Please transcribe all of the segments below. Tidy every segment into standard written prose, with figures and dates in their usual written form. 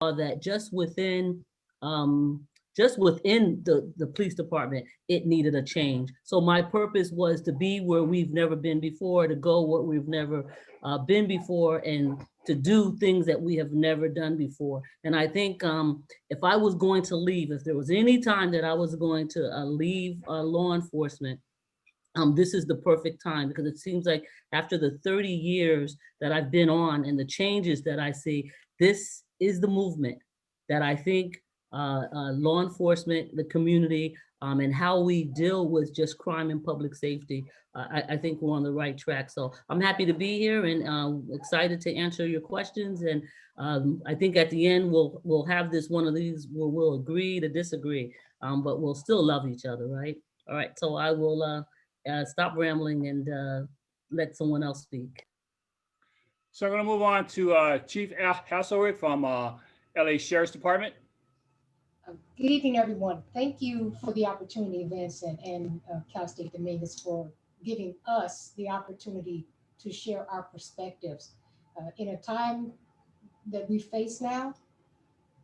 that just within the police department, it needed a change. So my purpose was to be where we've never been before, to go where we've never been before, and to do things that we have never done before. And I think if I was going to leave, if there was any time that I was going to leave law enforcement, this is the perfect time, because it seems like after the 30 years that I've been on and the changes that I see, this is the movement that I think law enforcement, the community, and how we deal with just crime and public safety, I think we're on the right track. So I'm happy to be here and excited to answer your questions. And I think at the end, we'll have this one of these where we'll agree to disagree, but we'll still love each other, right? All right, so I will stop rambling and let someone else speak. So I'm going to move on to Chief Hasselrick from LA Sheriff's Department. Good evening, everyone. Thank you for the opportunity, Vince and Cal State Dominguez, for giving us the opportunity to share our perspectives. In a time that we face now,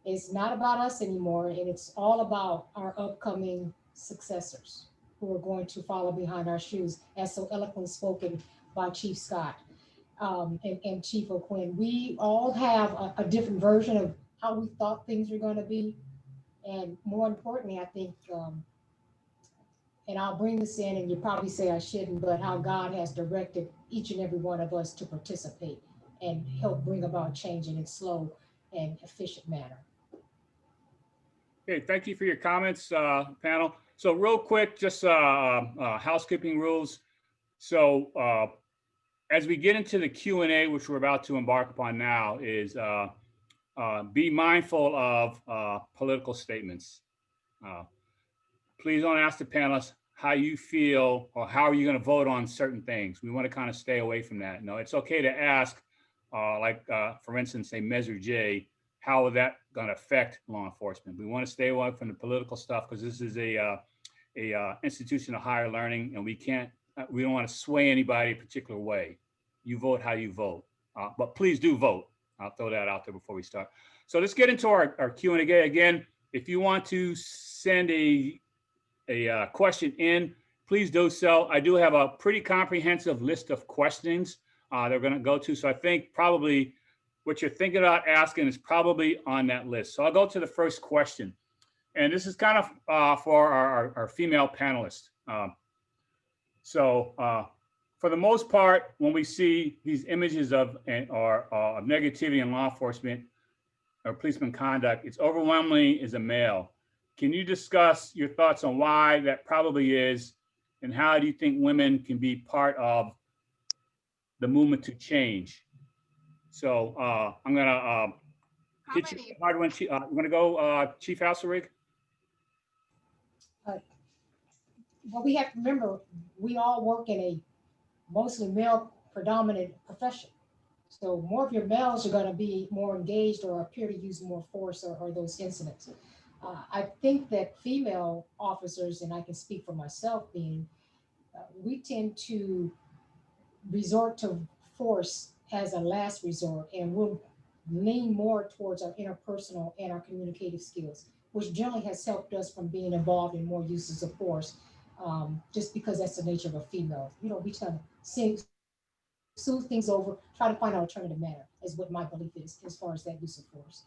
it's not about us anymore, and it's all about our upcoming successors who are going to follow behind our shoes, as so eloquently spoken by Chief Scott and Chief O'Quinn. We all have a different version of how we thought things were going to be. And more importantly, I think, and I'll bring this in, and you probably say I shouldn't, but how God has directed each and every one of us to participate and help bring about change in a slow and efficient manner. Okay, thank you for your comments, panel. So real quick, just housekeeping rules. So as we get into the Q&A, which we're about to embark upon now, is be mindful of political statements. Please don't ask the panelists how you feel or how are you going to vote on certain things. We want to kind of stay away from that. No, it's okay to ask, for instance, say Measure J, how is that going to affect law enforcement? We want to stay away from the political stuff because this is a institution of higher learning, and we don't want to sway anybody a particular way. You vote how you vote, but please do vote. I'll throw that out there before we start. So let's get into our Q&A again. If you want to send a question in, please do so. I do have a pretty comprehensive list of questions they're going to go to. So I think probably what you're thinking about asking is probably on that list. So I'll go to the first question. And this is kind of for our female panelists. For the most part, when we see these images of negativity in law enforcement or policeman conduct, it's overwhelmingly is a male. Can you discuss your thoughts on why that probably is, and how do you think women can be part of the movement to change? So I'm gonna hit you hard one. I'm gonna go Chief Hasselrick. Well, we have to remember, we all work in a mostly male predominant profession. So more of your males are going to be more engaged or appear to use more force or those incidents. I think that female officers, and I can speak for myself being, we tend to resort to force as a last resort, and we'll lean more towards our interpersonal and our communicative skills, which generally has helped us from being involved in more uses of force, just because that's the nature of a female. You know, we tend to soothe things over, try to find an alternative manner, is what my belief is as far as that use of force.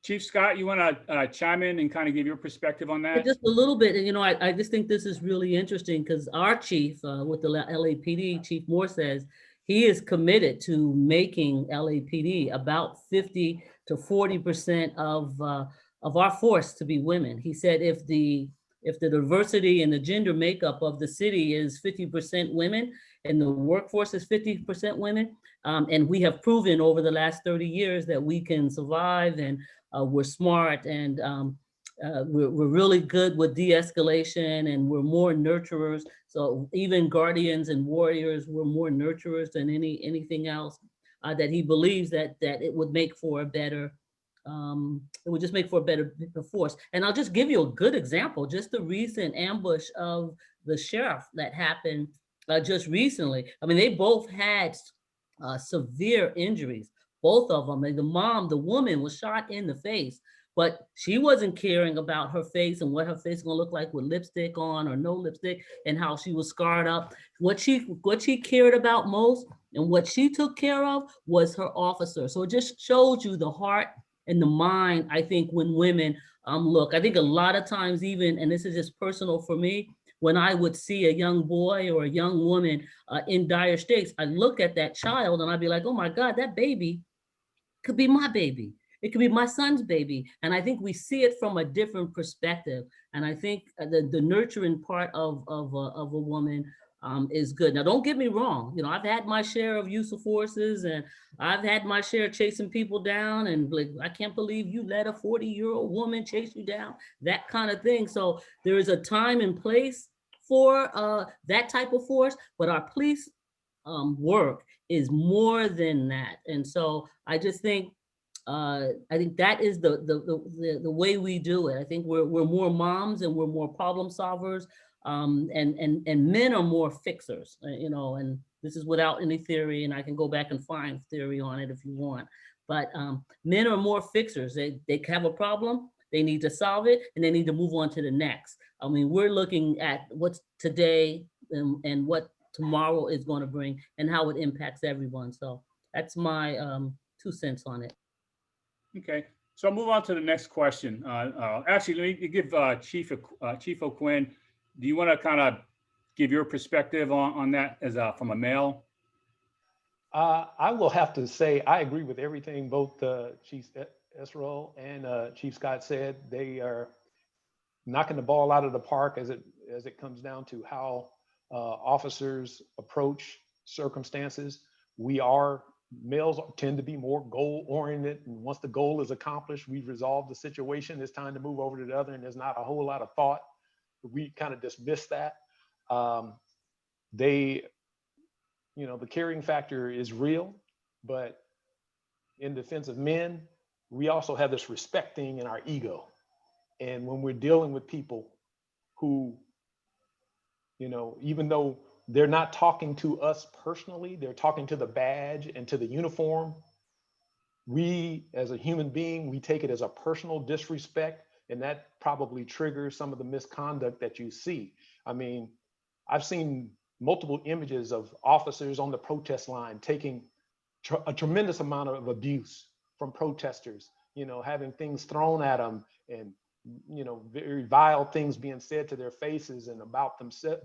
Chief Scott, you want to chime in and kind of give your perspective on that? Just a little bit. And, you know, I just think this is really interesting because our chief with the LAPD, Chief Moore, says he is committed to making LAPD about 50 to 40% of our force to be women. He said if the diversity and the gender makeup of the city is 50% women and the workforce is 50% women, and we have proven over the last 30 years that we can survive, and we're smart, and we're really good with de-escalation, and we're more nurturers. So even guardians and warriors, we're more nurturers than anything else. That he believes that it would make for a better, it would just make for a better force. And I'll just give you a good example, just the recent ambush of the sheriff that happened just recently. I mean, they both had severe injuries, both of them. And the mom, the woman, was shot in the face, but she wasn't caring about her face and what her face is gonna look like with lipstick on or no lipstick, and how she was scarred up. What she cared about most and what she took care of was her officer. So it just shows you the heart and the mind, I think, when women look. I think a lot of times, even, and this is just personal for me, when I would see a young boy or a young woman in dire straits, I look at that child and I'd be like, oh my God, that baby could be my baby. It could be my son's baby. And I think we see it from a different perspective. And I think the nurturing part of a woman is good. Now, don't get me wrong. You know, I've had my share of use of forces, and I've had my share of chasing people down, and like, I can't believe you let a 40-year-old woman chase you down, that kind of thing. So there is a time and place for that type of force, but our police work is more than that. And so I just think that is the way we do it. I think we're more moms and we're more problem solvers, and men are more fixers, you know. And this is without any theory, and I can go back and find theory on it if you want. But men are more fixers. They have a problem, they need to solve it, and they need to move on to the next. I mean, we're looking at what's today and what tomorrow is going to bring and how it impacts everyone. So that's my 2 cents on it. Okay, so I'll move on to the next question. Actually, let me give Chief O'Quinn. Do you want to kind of give your perspective on that as from a male? I will have to say I agree with everything both Chief Esrol and Chief Scott said. They are knocking the ball out of the park as it comes down to how officers approach circumstances. Males tend to be more goal oriented, and once the goal is accomplished, we've resolved the situation, it's time to move over to the other, and there's not a whole lot of thought. We kind of dismiss that. The caring factor is real, but in defense of men, we also have this respect thing in our ego. And when we're dealing with people who, even though they're not talking to us personally, they're talking to the badge and to the uniform, we, as a human being, we take it as a personal disrespect, and that probably triggers some of the misconduct that you see. I mean, I've seen multiple images of officers on the protest line taking a tremendous amount of abuse from protesters, having things thrown at them, and very vile things being said to their faces and about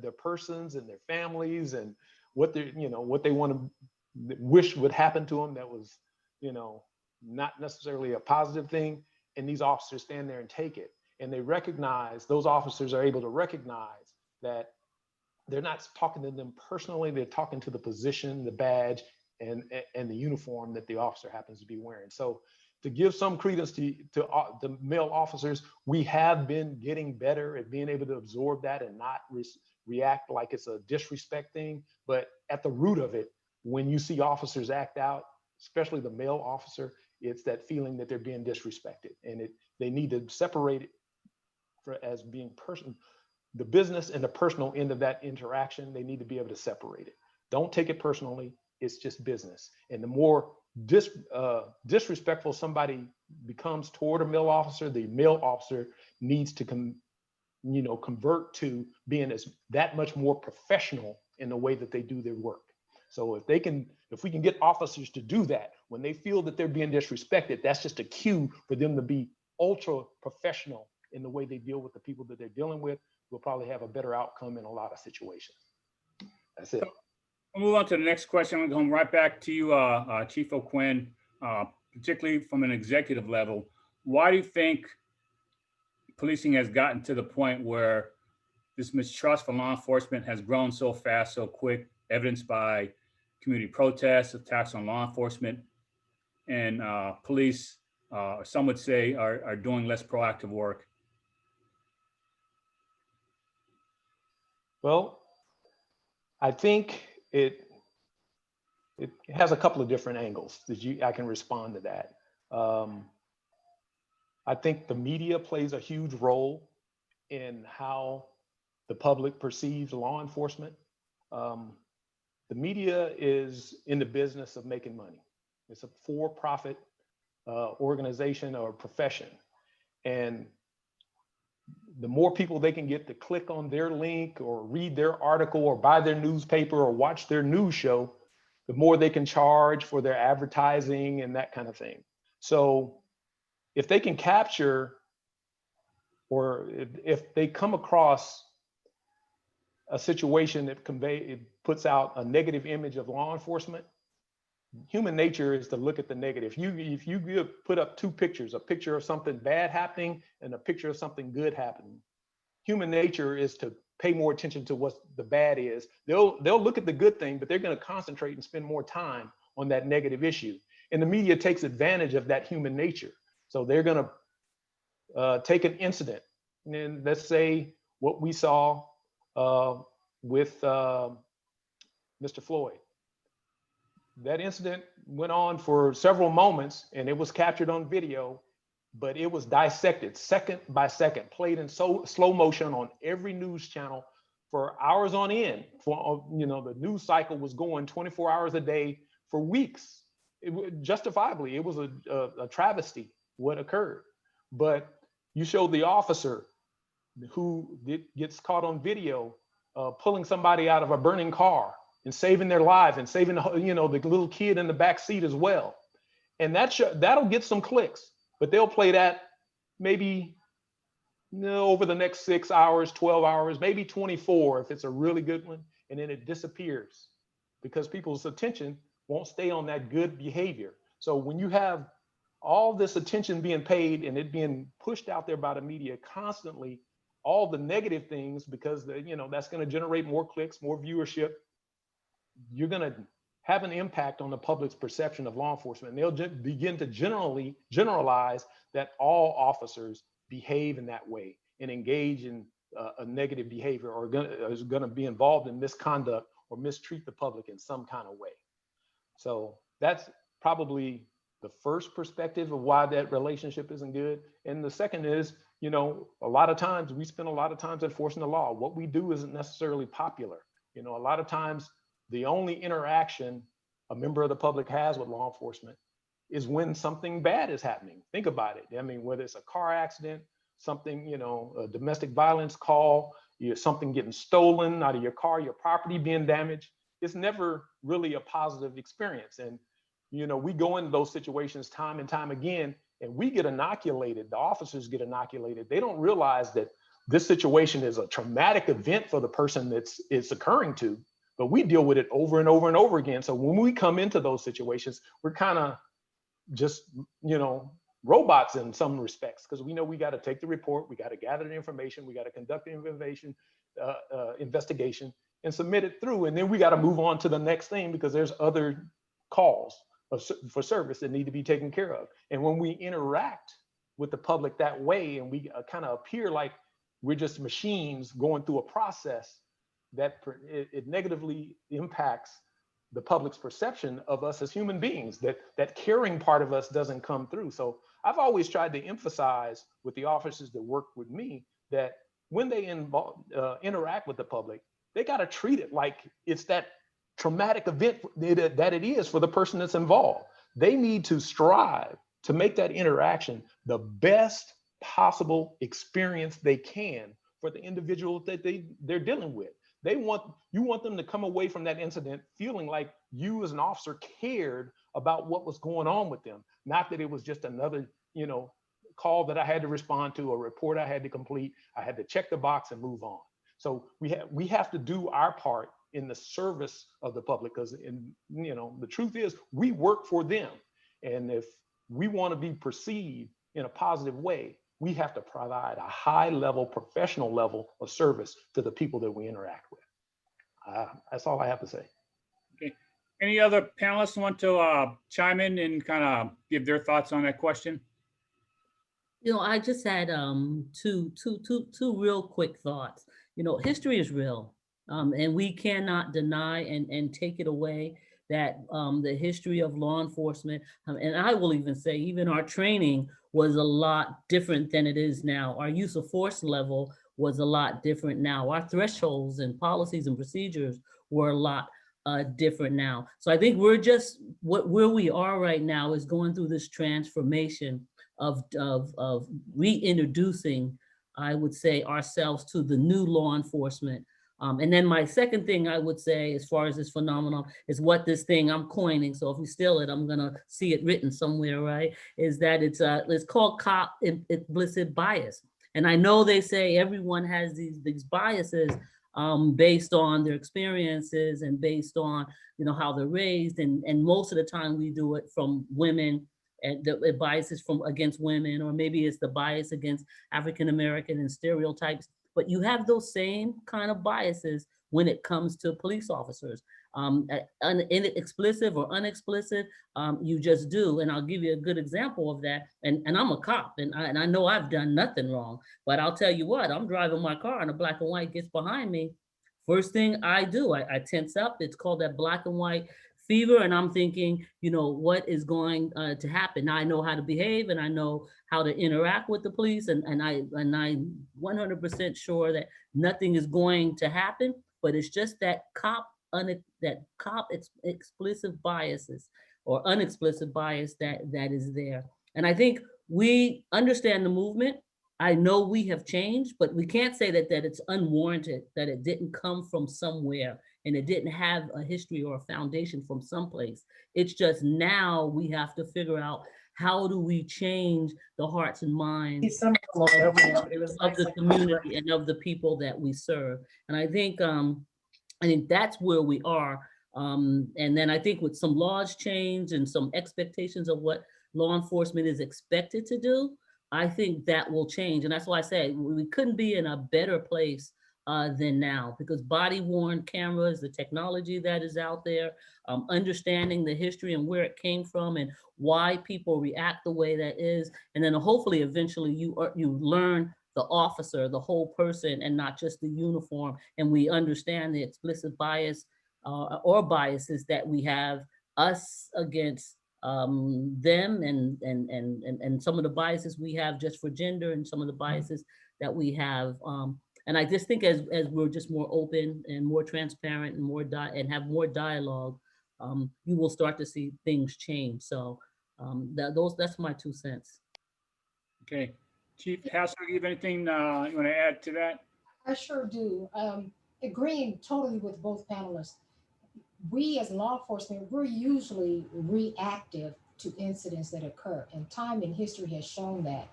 their persons and their families, and what they want to wish would happen to them that was, not necessarily a positive thing. And these officers stand there and take it. And those officers are able to recognize that they're not talking to them personally, they're talking to the position, the badge, and the uniform that the officer happens to be wearing. So to give some credence to the male officers, we have been getting better at being able to absorb that and not react like it's a disrespect thing. But at the root of it, when you see officers act out, especially the male officer, it's that feeling that they're being disrespected, and they need to separate it as being the business and the personal end of that interaction. They need to be able to separate it. Don't take it personally. It's just business. And the more disrespectful somebody becomes toward a male officer, the male officer needs to convert to being that much more professional in the way that they do their work. So if we can get officers to do that, when they feel that they're being disrespected, that's just a cue for them to be ultra professional in the way they deal with the people that they're dealing with. We'll probably have a better outcome in a lot of situations. That's it. We'll move on to the next question. I'm going right back to you, Chief O'Quinn, particularly from an executive level. Why do you think policing has gotten to the point where this mistrust for law enforcement has grown so fast, so quick, evidenced by community protests, attacks on law enforcement, and police, some would say, are doing less proactive work? Well, I think it has a couple of different angles that I can respond to that. I think the media plays a huge role in how the public perceives law enforcement. The media is in the business of making money. It's a for-profit organization or profession. And the more people they can get to click on their link or read their article or buy their newspaper or watch their news show, the more they can charge for their advertising and that kind of thing. So if they can capture, or if they come across a situation that it puts out a negative image of law enforcement, human nature is to look at the negative. If you put up two pictures, a picture of something bad happening and a picture of something good happening, human nature is to pay more attention to what the bad is. They'll look at the good thing, but they're going to concentrate and spend more time on that negative issue. And the media takes advantage of that human nature. So they're going to take an incident, and let's say what we saw with Mr. Floyd. That incident went on for several moments and it was captured on video, but it was dissected second by second, played in slow motion on every news channel for hours on end. For, the news cycle was going 24 hours a day for weeks. Justifiably, it was a travesty what occurred. But you showed the officer who gets caught on video pulling somebody out of a burning car and saving their life and saving the little kid in the back seat as well. And that'll get some clicks, but they'll play that maybe over the next 6 hours, 12 hours, maybe 24 if it's a really good one, and then it disappears because people's attention won't stay on that good behavior. So when you have all this attention being paid and it being pushed out there by the media constantly, all the negative things, because that's going to generate more clicks, more viewership, you're going to have an impact on the public's perception of law enforcement. And they'll begin to generalize that all officers behave in that way and engage in a negative behavior or is going to be involved in misconduct or mistreat the public in some kind of way. So that's probably the first perspective of why that relationship isn't good. And the second is, a lot of times we spend a lot of time enforcing the law. What we do isn't necessarily popular. A lot of times the only interaction a member of the public has with law enforcement is when something bad is happening. Think about it. I mean, whether it's a car accident, something, a domestic violence call, something getting stolen out of your car, your property being damaged, it's never really a positive experience. And, we go into those situations time and time again, and we get inoculated. The officers get inoculated. They don't realize that this situation is a traumatic event for the person it's occurring to, but we deal with it over and over and over again. So when we come into those situations, we're kind of just, robots in some respects, because we know we got to take the report, we got to gather the information, we got to conduct the investigation and submit it through. And then we got to move on to the next thing because there's other calls for service that need to be taken care of. And when we interact with the public that way and we kind of appear like we're just machines going through a process, that it negatively impacts the public's perception of us as human beings, that caring part of us doesn't come through. So I've always tried to emphasize with the officers that work with me that when they interact with the public, they got to treat it like it's that traumatic event that it is for the person that's involved. They need to strive to make that interaction the best possible experience they can for the individual that they're dealing with. You want them to come away from that incident feeling like you as an officer cared about what was going on with them, not that it was just another, call that I had to respond to, a report I had to complete. I had to check the box and move on. So we have to do our part in the service of the public, because the truth is we work for them. And if we want to be perceived in a positive way, we have to provide a high level, professional level of service to the people that we interact with. That's all I have to say. Okay. Any other panelists want to chime in and kind of give their thoughts on that question? I just had two real quick thoughts. History is real, and we cannot deny and take it away that the history of law enforcement, and I will even say even our training was a lot different than it is now. Our use of force level was a lot different now. Our thresholds and policies and procedures were a lot different now. So I think we're just where we are right now is going through this transformation of reintroducing, I would say, ourselves to the new law enforcement. And then my second thing I would say, as far as this phenomenon, is what this thing I'm coining. So if we steal it, I'm gonna see it written somewhere, right? Is that it's called cop implicit bias. And I know they say everyone has these biases based on their experiences and based on, you know, how they're raised. And most of the time we do it from women, and the biases from against women, or maybe it's the bias against African-American and stereotypes. But you have those same kind of biases when it comes to police officers. Explicit or unexplicit, you just do. And I'll give you a good example of that. And I'm a cop, and I know I've done nothing wrong, but I'll tell you what, I'm driving my car and a black and white gets behind me. First thing I do, I tense up. It's called that black and white fever. And I'm thinking, you know, what is going to happen? Now I know how to behave and I know how to interact with the police. And I'm 100% sure that nothing is going to happen, but it's just that explicit biases or unexplicit bias that is there. And I think we understand the movement. I know we have changed, but we can't say that it's unwarranted, that it didn't come from somewhere and it didn't have a history or a foundation from someplace. It's just now we have to figure out, how do we change the hearts and minds of the community and of the people that we serve? And I think that's where we are. And then I think with some laws change and some expectations of what law enforcement is expected to do, I think that will change. And that's why I say we couldn't be in a better place than now, because body-worn cameras, the technology that is out there, understanding the history and where it came from and why people react the way that is. And then hopefully eventually you learn the officer, the whole person, and not just the uniform. And we understand the explicit bias or biases that we have, us against them, and some of the biases we have just for gender, and some of the biases that we have. And I just think as we're just more open and more transparent and and have more dialogue, you will start to see things change. So that's my 2 cents. Okay. Chief Hassler, you have anything you want to add to that? I sure do. Agreeing totally with both panelists. We as law enforcement, we're usually reactive to incidents that occur, and time and history has shown that.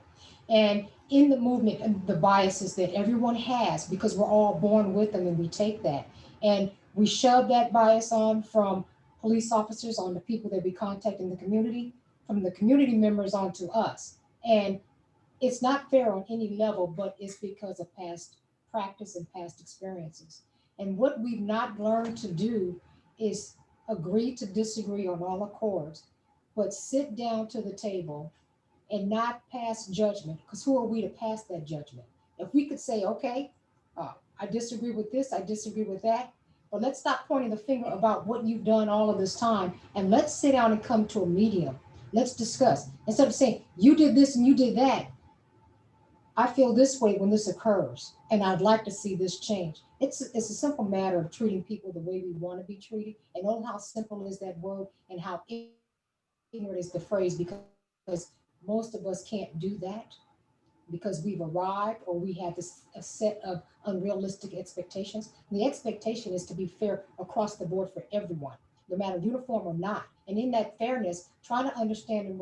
And in the movement, and the biases that everyone has, because we're all born with them, and we take that and we shove that bias on from police officers on the people that we contact in the community, from the community members onto us. And it's not fair on any level, but it's because of past practice and past experiences. And what we've not learned to do is agree to disagree on all accords, but sit down to the table and not pass judgment, because who are we to pass that judgment? If we could say, okay, I disagree with this, I disagree with that, but let's stop pointing the finger about what you've done all of this time, and let's sit down and come to a medium. Let's discuss. Instead of saying, you did this and you did that, I feel this way when this occurs, and I'd like to see this change. It's a simple matter of treating people the way we want to be treated. And oh, how simple is that word, and how ignorant is the phrase, because most of us can't do that, because we've arrived, or we have a set of unrealistic expectations. And the expectation is to be fair across the board for everyone, no matter uniform or not. And in that fairness, trying to understand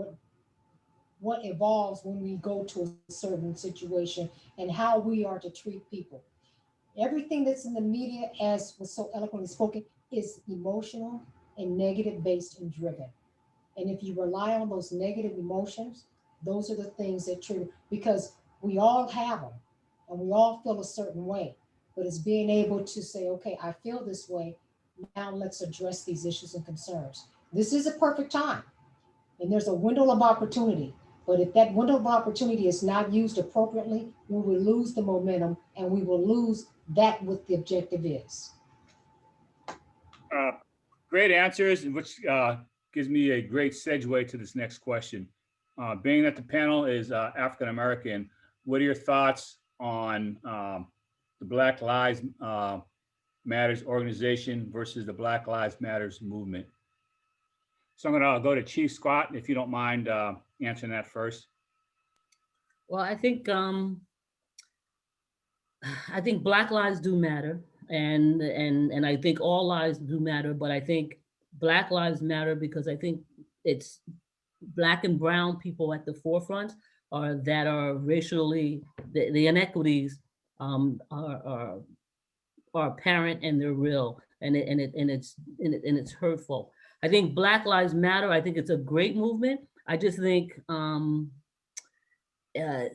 what evolves when we go to a certain situation, and how we are to treat people. Everything that's in the media, as was so eloquently spoken, is emotional and negative based and driven. And if you rely on those negative emotions, those are the things that trigger, because we all have them and we all feel a certain way. But it's being able to say, okay, I feel this way. Now let's address these issues and concerns. This is a perfect time, and there's a window of opportunity. But if that window of opportunity is not used appropriately, we will lose the momentum, and we will lose that what the objective is. Great answers, which gives me a great segue to this next question. Being that the panel is African American, what are your thoughts on the Black Lives Matters organization versus the Black Lives Matters movement. So I'm going to go to Chief Scott, if you don't mind answering that first. Well, I think Black lives do matter, and I think all lives do matter, but I think Black lives matter because I think it's Black and brown people at the forefront are that are racially the inequities are apparent and they're real, and it's hurtful. I think Black Lives Matter. I think it's a great movement. I just think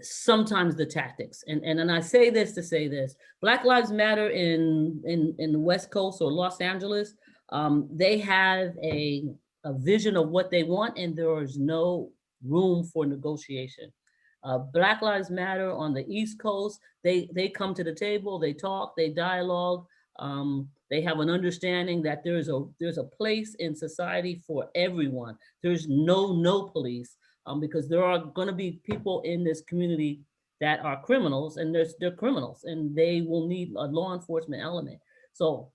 sometimes the tactics, and I say this to say this: Black Lives Matter in the West Coast or Los Angeles, they have a vision of what they want, and there is no room for negotiation. Black Lives Matter on the East Coast, they come to the table, they talk, they dialogue. They have an understanding that there's a place in society for everyone. There's no police, because there are going to be people in this community that are criminals, and they're criminals, and they will need a law enforcement element. So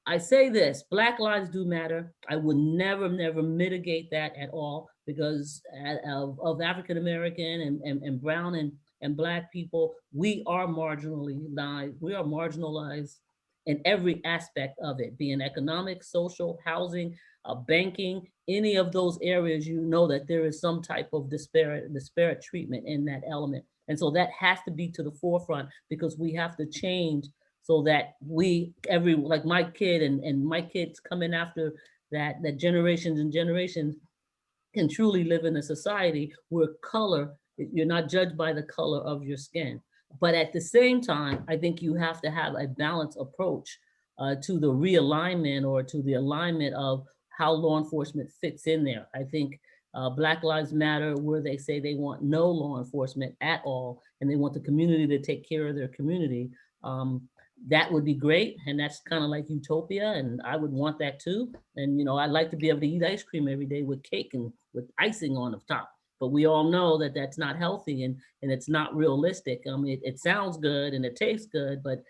I say this: Black lives do matter. I would never mitigate that at all, because of African American and brown and Black people, we are marginalized. We are marginalized in every aspect of it, being economic, social, housing, banking, any of those areas. You know that there is some type of disparate treatment in that element, and so that has to be to the forefront, because we have to change so that like my kid and my kids coming after that generations and generations can truly live in a society where color, you're not judged by the color of your skin. But at the same time, I think you have to have a balanced approach to the realignment or to the alignment of how law enforcement fits in there. I think Black Lives Matter, where they say they want no law enforcement at all, and they want the community to take care of their community. That would be great, and that's kind of like utopia, and I would want that too. And I'd like to be able to eat ice cream every day with cake and with icing on the top. But we all know that that's not healthy, and it's not realistic. It sounds good and it tastes good, but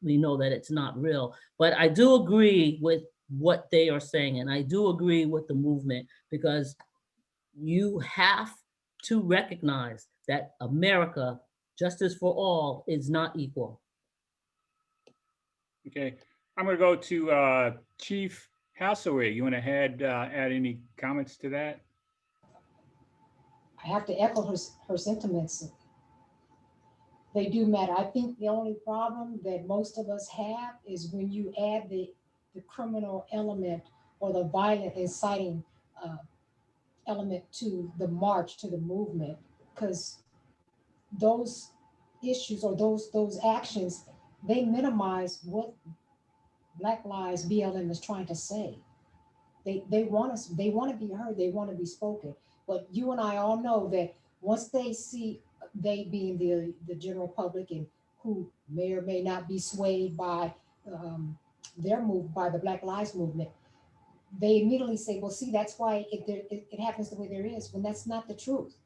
we know that it's not real. But I do agree with what they are saying, and I do agree with the movement, because you have to recognize that America, justice for all, is not equal. Okay, I'm going to go to Chief Hassaway. You want to add any comments to that? I have to echo her sentiments. They do matter. I think the only problem that most of us have is when you add the criminal element or the violent inciting element to the march, to the movement, because those issues or those actions, they minimize what Black Lives BLM is trying to say. They want us, they want to be heard, they want to be spoken. But you and I all know that once they see, they being the general public, and who may or may not be swayed by their move, by the Black Lives movement, they immediately say, well, see, that's why it happens the way there is, when that's not the truth.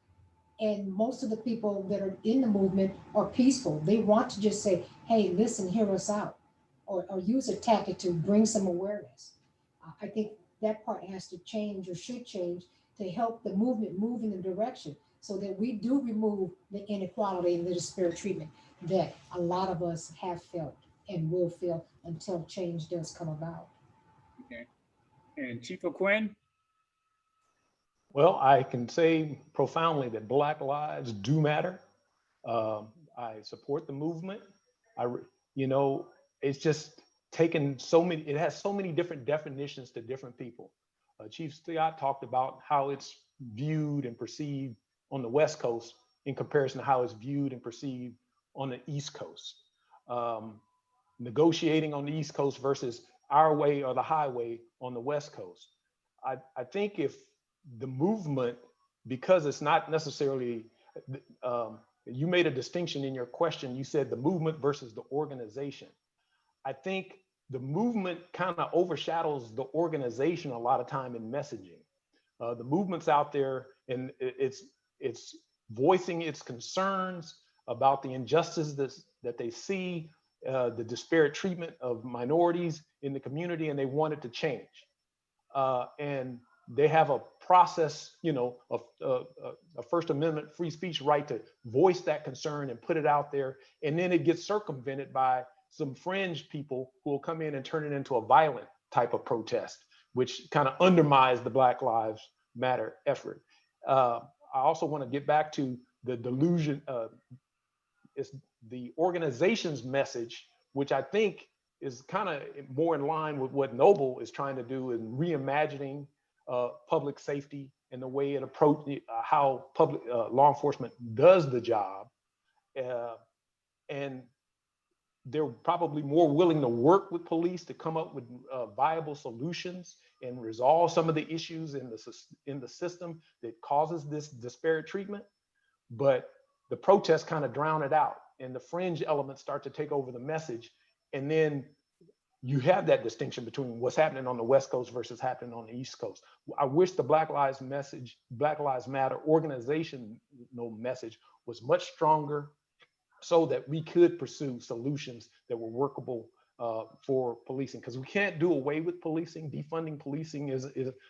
And most of the people that are in the movement are peaceful. They want to just say, hey, listen, hear us out, or use a tactic to bring some awareness. I think that part has to change, or should change, to help the movement move in the direction, so that we do remove the inequality and the disparate treatment that a lot of us have felt and will feel until change does come about. Okay. And Chief O'Quinn? Well, I can say profoundly that Black lives do matter. I support the movement. It's just taken so many, it has so many different definitions to different people. Chief Scott talked about how it's viewed and perceived on the West Coast in comparison to how it's viewed and perceived on the East Coast. Negotiating on the East Coast versus our way or the highway on the West Coast. I think if the movement, because it's not necessarily, you made a distinction in your question. You said the movement versus the organization. I think the movement kind of overshadows the organization a lot of time in messaging. The movement's out there and it's voicing its concerns about the injustices that they see the disparate treatment of minorities in the community, and they want it to change. And they have a process, you know, a First Amendment free speech right to voice that concern and put it out there. And then it gets circumvented by some fringe people who will come in and turn it into a violent type of protest, which kind of undermines the Black Lives Matter effort. I also want to get back to the delusion. It's the organization's message, which I think is kind of more in line with what Noble is trying to do in reimagining public safety and the way it approaches how public law enforcement does the job. And they're probably more willing to work with police to come up with viable solutions and resolve some of the issues in the system that causes this disparate treatment. But the protests kind of drown it out, and the fringe elements start to take over the message. And then you have that distinction between what's happening on the West Coast versus happening on the East Coast. I wish the Black Lives Matter organizational message was much stronger, so that we could pursue solutions that were workable for policing, because we can't do away with policing. Defunding policing is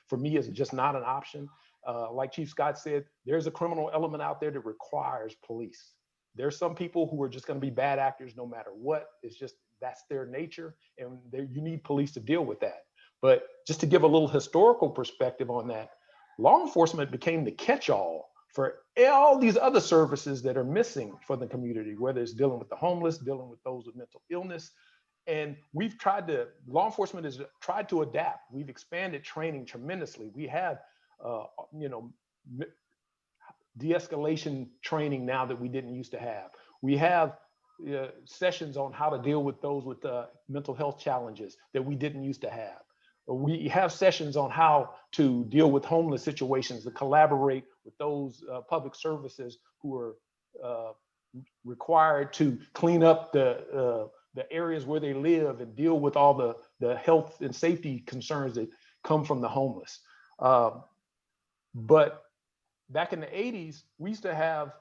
for me, is just not an option. Like Chief Scott said, there's a criminal element out there that requires police. There's some people who are just going to be bad actors no matter what. It's just, that's their nature, and you need police to deal with that. But just to give a little historical perspective on that, law enforcement became the catch-all for all these other services that are missing for the community, whether it's dealing with the homeless, dealing with those with mental illness. And law enforcement has tried to adapt. We've expanded training tremendously. We have, de-escalation training now that we didn't used to have. We have sessions on how to deal with those with mental health challenges that we didn't used to have. We have sessions on how to deal with homeless situations, to collaborate with those public services who are required to clean up the areas where they live and deal with all the health and safety concerns that come from the homeless. But back in the 80s, we used to have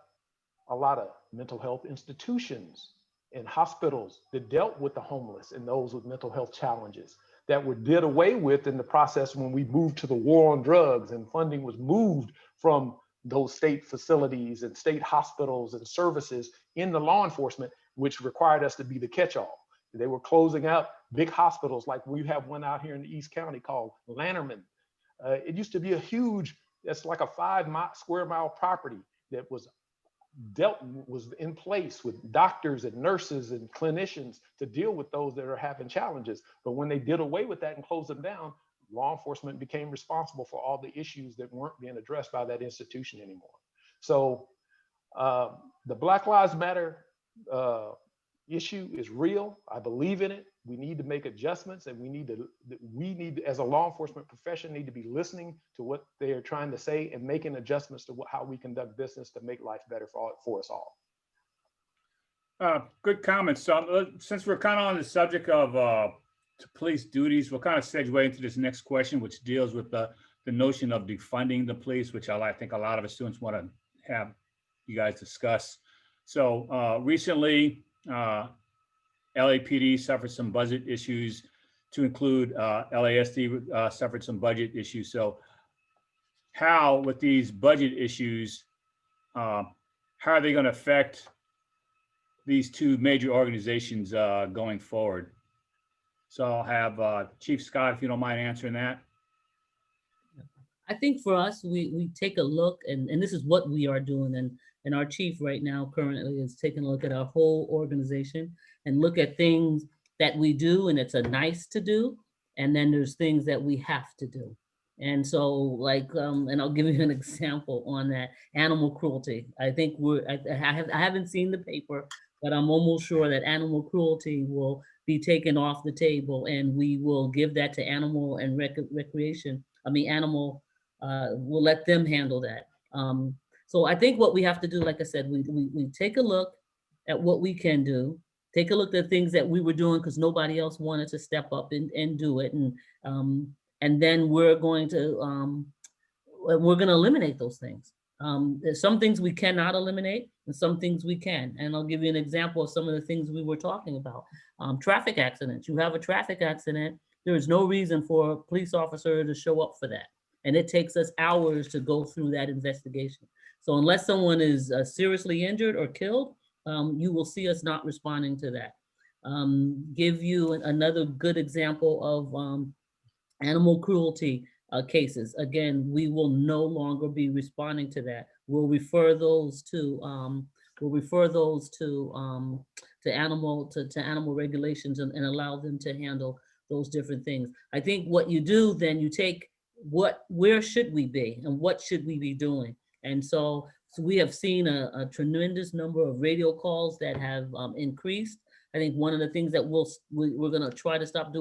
a lot of mental health institutions and hospitals that dealt with the homeless and those with mental health challenges that were did away with in the process when we moved to the war on drugs, and funding was moved from those state facilities and state hospitals and services in the law enforcement, which required us to be the catch-all. They were closing out big hospitals, like we have one out here in the East County called Lanterman. It used to be a huge, it's like a 5 square mile property that was in place with doctors and nurses and clinicians to deal with those that are having challenges. But when they did away with that and closed them down, law enforcement became responsible for all the issues that weren't being addressed by that institution anymore. So the Black Lives Matter issue is real. I believe in it. We need to make adjustments, and we need as a law enforcement profession, need to be listening to what they are trying to say and making adjustments to how we conduct business to make life better for us all. Good comments. So since we're kind of on the subject of police duties, we'll kind of segue into this next question, which deals with the notion of defunding the police, which I think a lot of us students want to have you guys discuss. So recently, LAPD suffered some budget issues, to include LASD suffered some budget issues. So how, with these budget issues, how are they going to affect these two major organizations going forward? So I'll have Chief Scott, if you don't mind answering that. I think for us, we take a look, and this is what we are doing, and our chief right now currently is taking a look at our whole organization and look at things that we do, and it's a nice to do, and then there's things that we have to do. And so, like, and I'll give you an example on that: animal cruelty. I think I haven't seen the paper, but I'm almost sure that animal cruelty will be taken off the table, and we will give that to animal and recreation. Animal, we'll let them handle that. So I think what we have to do, like I said, we take a look at what we can do, take a look at things that we were doing because nobody else wanted to step up and do it, and then we're going to eliminate those things. There's some things we cannot eliminate and some things we can. And I'll give you an example of some of the things we were talking about. Traffic accidents. You have a traffic accident. There is no reason for a police officer to show up for that. And it takes us hours to go through that investigation. So unless someone is seriously injured or killed, you will see us not responding to that. Give you another good example of animal cruelty cases. Again, we will no longer be responding to that. We'll refer those to animal regulations and allow them to handle those different things. I think what you do then, you take where should we be and what should we be doing? And so we have seen a tremendous number of radio calls that have increased. I think one of the things that we're going to try to stop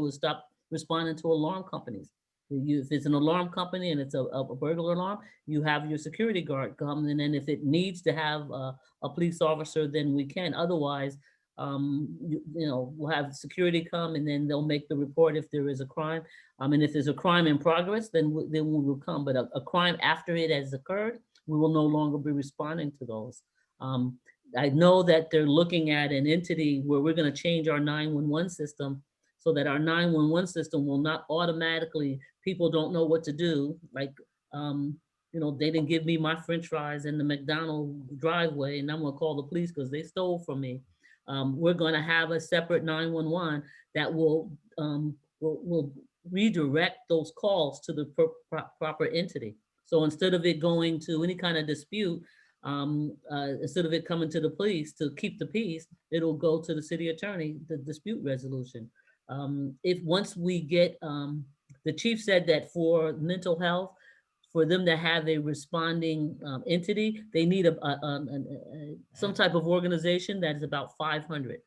responding to alarm companies. If it's an alarm company and it's a burglar alarm, you have your security guard come, and then if it needs to have a police officer, then we can. Otherwise, we'll have security come, and then they'll make the report if there is a crime. And if there's a crime in progress, then we will come. But a crime after it has occurred, we will no longer be responding to those. I know that they're looking at an entity where we're going to change our 911 system so that our 911 system will not automatically, people don't know what to do. Like, they didn't give me my French fries in the McDonald's driveway, and I'm gonna call the police because they stole from me. We're gonna have a separate 911 that will redirect those calls to the proper entity. So instead of it going to any kind of dispute, instead of it coming to the police to keep the peace, it'll go to the city attorney, the dispute resolution. If once we get, the chief said that for mental health, for them to have a responding entity, they need some type of organization that is about 500.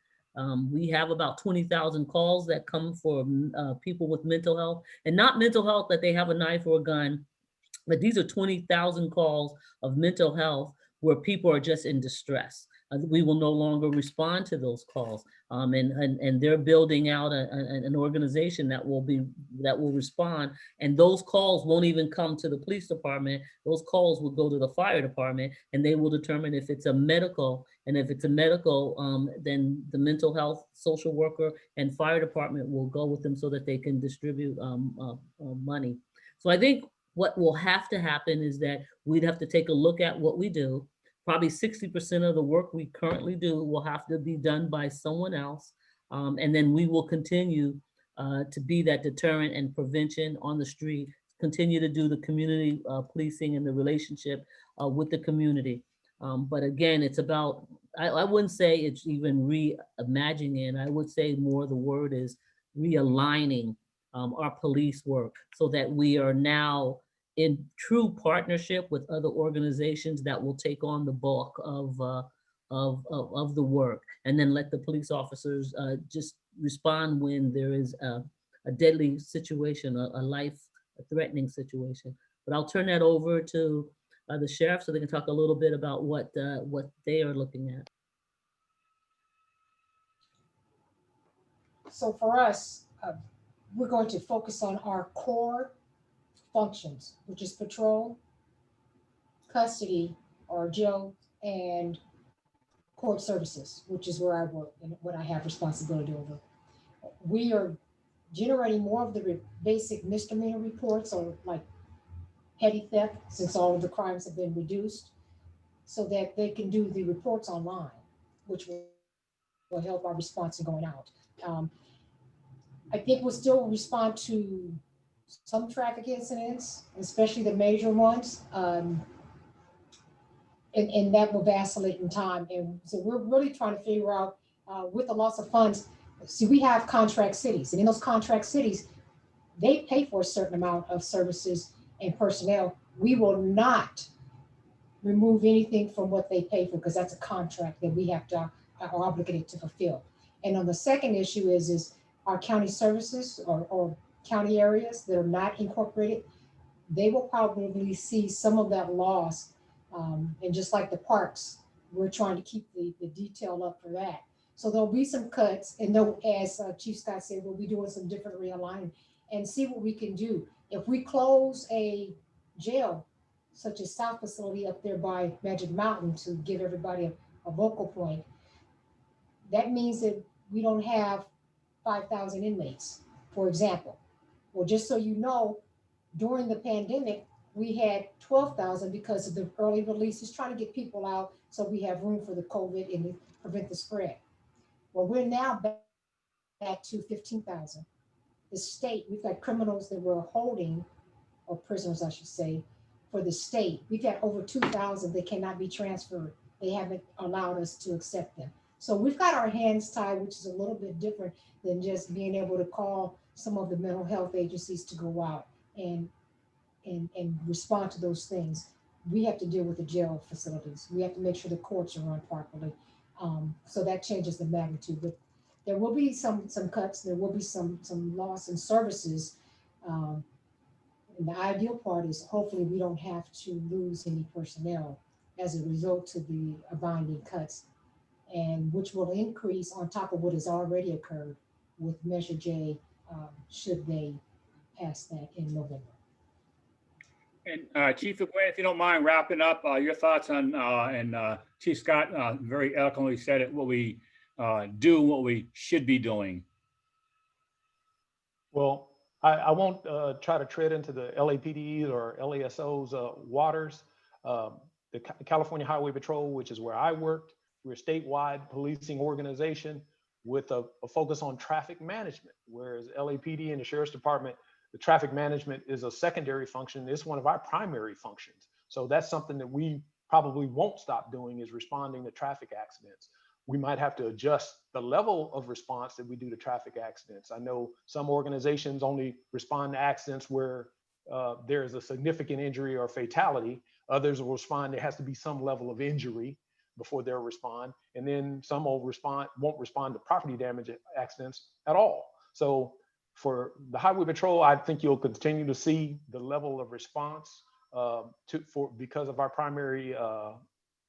We have about 20,000 calls that come for people with mental health, and not mental health that they have a knife or a gun, but these are 20,000 calls of mental health where people are just in distress. We will no longer respond to those calls, and they're building out an organization that will respond. And those calls won't even come to the police department. Those calls will go to the fire department, and they will determine if it's a medical. And if it's a medical, then the mental health social worker and fire department will go with them so that they can distribute money. So I think what will have to happen is that we'd have to take a look at what we do. Probably 60% of the work we currently do will have to be done by someone else. And then we will continue to be that deterrent and prevention on the street, continue to do the community policing and the relationship with the community. But again, it's about, I wouldn't say it's even reimagining. I would say more the word is realigning our police work so that we are now in true partnership with other organizations that will take on the bulk of the work, and then let the police officers just respond when there is a deadly situation, a life-threatening situation. But I'll turn that over to the sheriff so they can talk a little bit about what they are looking at. So for us, we're going to focus on our core functions, which is patrol, custody or jail, and court services, which is where I work and what I have responsibility over. We are generating more of the basic misdemeanor reports or like petty theft, since all of the crimes have been reduced, so that they can do the reports online, which will help our response in going out. I think we'll still respond to some traffic incidents, especially the major ones, and that will vacillate in time. And so we're really trying to figure out with the loss of funds, see, we have contract cities, and in those contract cities, they pay for a certain amount of services and personnel. We will not remove anything from what they pay for, because that's a contract that we have to are obligated to fulfill. And on the second issue is our county services or county areas that are not incorporated, they will probably see some of that loss. And just like the parks, we're trying to keep the detail up for that. So there'll be some cuts, and as Chief Scott said, we'll be doing some different realigning and see what we can do. If we close a jail, such as South Facility up there by Magic Mountain, to give everybody a vocal point, that means that we don't have 5,000 inmates, for example. Well, just so you know, during the pandemic, we had 12,000 because of the early releases, trying to get people out so we have room for the COVID and to prevent the spread. Well, we're now back to 15,000. The state, we've got criminals that we're holding, or prisoners, I should say, for the state. We've got over 2,000 that cannot be transferred. They haven't allowed us to accept them. So we've got our hands tied, which is a little bit different than just being able to call some of the mental health agencies to go out and respond to those things. We have to deal with the jail facilities. We have to make sure the courts are run properly. So that changes the magnitude. But there will be some cuts. There will be some loss in services. And the ideal part is hopefully we don't have to lose any personnel as a result of the binding cuts, and which will increase on top of what has already occurred with Measure J, should they pass that in November. And Chief Gwen, if you don't mind wrapping up, your thoughts on, and Chief Scott very eloquently said it, what we do, what we should be doing. Well, I won't try to tread into the LAPD or LASO's waters. The California Highway Patrol, which is where I worked, we're a statewide policing organization with a focus on traffic management, whereas LAPD and the Sheriff's Department, the traffic management is a secondary function. It's one of our primary functions. So that's something that we probably won't stop doing, is responding to traffic accidents. We might have to adjust the level of response that we do to traffic accidents. I know some organizations only respond to accidents where there's a significant injury or fatality. Others will respond, there has to be some level of injury before they'll respond. And then some won't respond to property damage accidents at all. So for the Highway Patrol, I think you'll continue to see the level of response because of our primary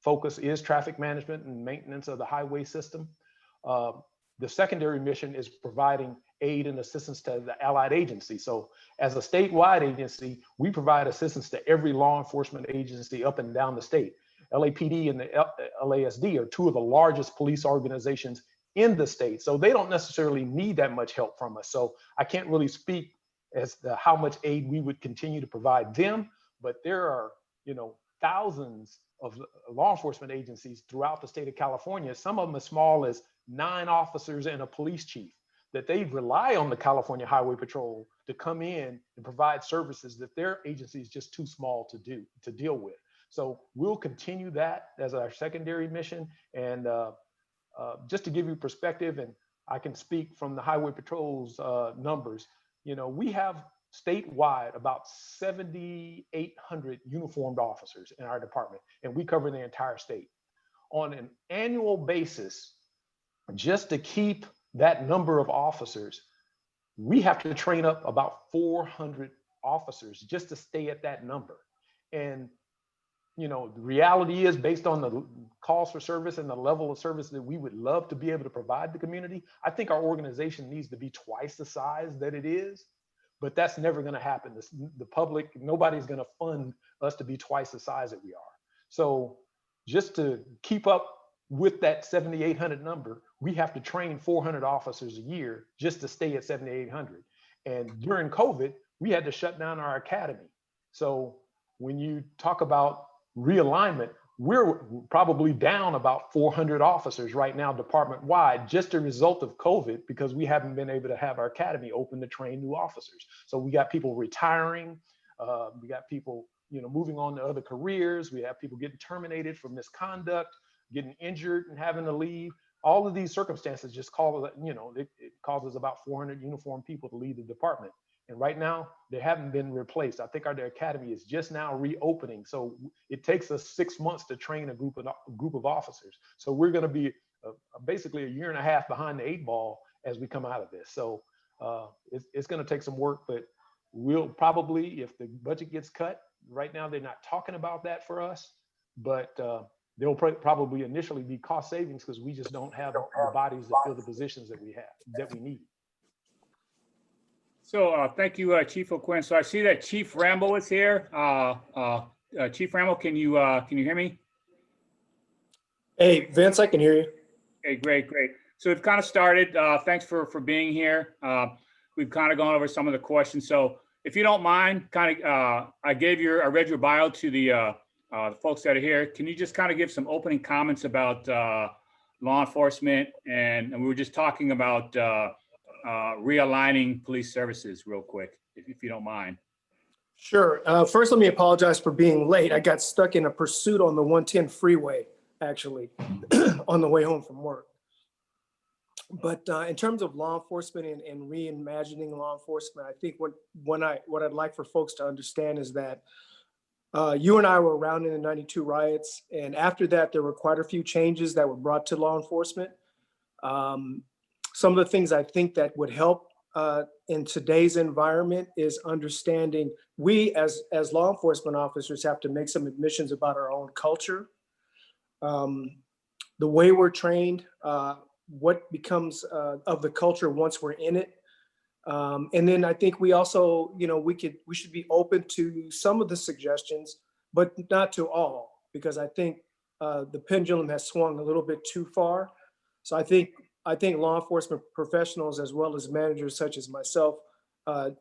focus is traffic management and maintenance of the highway system. The secondary mission is providing aid and assistance to the allied agency. So as a statewide agency, we provide assistance to every law enforcement agency up and down the state. LAPD and the LASD are two of the largest police organizations in the state. So they don't necessarily need that much help from us. So I can't really speak as to how much aid we would continue to provide them, but there are, thousands of law enforcement agencies throughout the state of California, some of them as small as 9 officers and a police chief, that they rely on the California Highway Patrol to come in and provide services that their agency is just too small to deal with. So we'll continue that as our secondary mission. And just to give you perspective, and I can speak from the Highway Patrol's numbers, we have statewide about 7,800 uniformed officers in our department, and we cover the entire state. On an annual basis, just to keep that number of officers, we have to train up about 400 officers just to stay at that number. And the reality is, based on the calls for service and the level of service that we would love to be able to provide the community, I think our organization needs to be twice the size that it is, but that's never going to happen. The public, nobody's going to fund us to be twice the size that we are. So just to keep up with that 7,800 number, we have to train 400 officers a year just to stay at 7,800. And during COVID, we had to shut down our academy. So when you talk about realignment, we're probably down about 400 officers right now department-wide, just a result of COVID, because we haven't been able to have our academy open to train new officers. So we got people retiring, we got people moving on to other careers, we have people getting terminated for misconduct, getting injured and having to leave. All of these circumstances just cause, it causes about 400 uniformed people to leave the department. And right now, they haven't been replaced. I think our academy is just now reopening. So it takes us 6 months to train a group of officers. So we're going to be basically a year and a half behind the 8 ball as we come out of this. So it's going to take some work, but we'll probably, if the budget gets cut, right now they're not talking about that for us, but there'll probably initially be cost savings because we just don't have the bodies to fill the positions that we need. So thank you, Chief O'Quinn. So I see that Chief Rambo is here. Chief Rambo, can you hear me? Hey, Vince, I can hear you. Okay, great. So we've kind of started. Thanks for being here. We've kind of gone over some of the questions. So if you don't mind, I read your bio to the folks that are here. Can you just kind of give some opening comments about law enforcement? And we were just talking about realigning police services real quick, if you don't mind. Sure. First, let me apologize for being late. I got stuck in a pursuit on the 110 freeway, actually, on the way home from work. But in terms of law enforcement and reimagining law enforcement, I think what I'd like for folks to understand is that you and I were around in the 92 riots. And after that, there were quite a few changes that were brought to law enforcement. Some of the things I think that would help in today's environment is understanding we as law enforcement officers have to make some admissions about our own culture, the way we're trained, what becomes of the culture once we're in it. And then I think we also, we should be open to some of the suggestions, but not to all, because I think the pendulum has swung a little bit too far. So I think law enforcement professionals, as well as managers such as myself,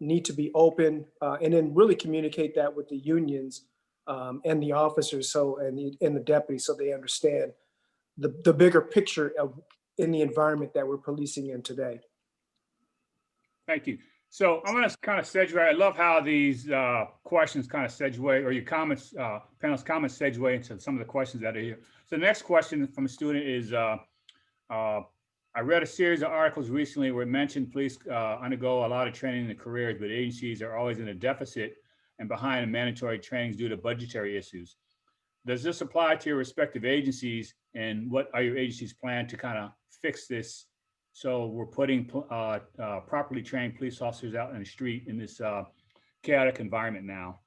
need to be open and then really communicate that with the unions and the officers, and the deputies, so they understand the bigger picture in the environment that we're policing in today. Thank you. So I'm going to kind of segue. I love how these questions kind of segue, or your comments, panel's comments segue into some of the questions that are here. So the next question from a student is, I read a series of articles recently where it mentioned police undergo a lot of training in the careers, but agencies are always in a deficit and behind in mandatory trainings due to budgetary issues. Does this apply to your respective agencies, and what are your agencies' plan to kind of fix this so we're putting properly trained police officers out in the street in this chaotic environment now?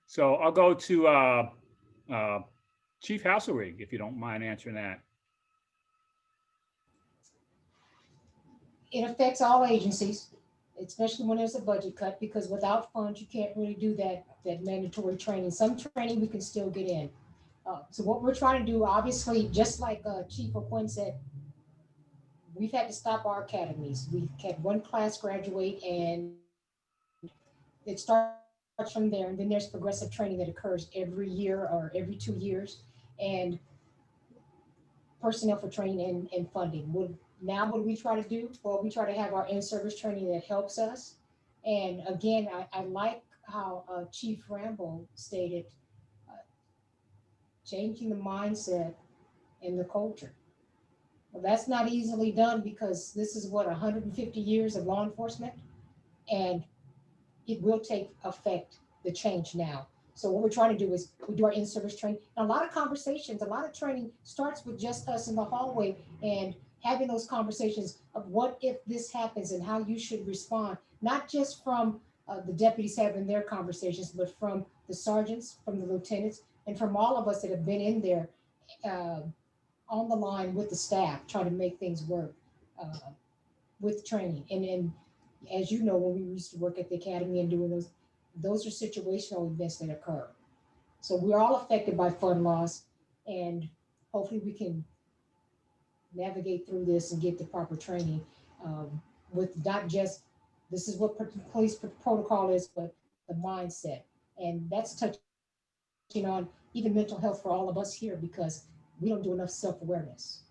So I'll go to Chief Hasselrig, if you don't mind answering that. It affects all agencies, especially when there's a budget cut, because without funds, you can't really do that mandatory training. Some training we can still get in. So what we're trying to do, obviously, just like Chief O'Quinn said, we've had to stop our academies. We've had one class graduate, and it starts from there. And then there's progressive training that occurs every year or every 2 years, and personnel for training and funding. Now what do we try to do? Well, we try to have our in-service training that helps us. And again, I like how Chief Rambo stated, changing the mindset and the culture. Well, that's not easily done, because this is 150 years of law enforcement, and it will take effect, the change now. So what we're trying to do is we do our in-service training. And a lot of conversations, a lot of training starts with just us in the hallway and having those conversations of what if this happens and how you should respond, not just from the deputies having their conversations, but from the sergeants, from the lieutenants, and from all of us that have been in there on the line with the staff, trying to make things work with training. And as you know, when we used to work at the academy and doing those are situational events that occur. So we're all affected by fund loss, and hopefully we can navigate through this and get the proper training with not just, this is what police protocol is, but the mindset. And that's touching on even mental health for all of us here, because we don't do enough self-awareness.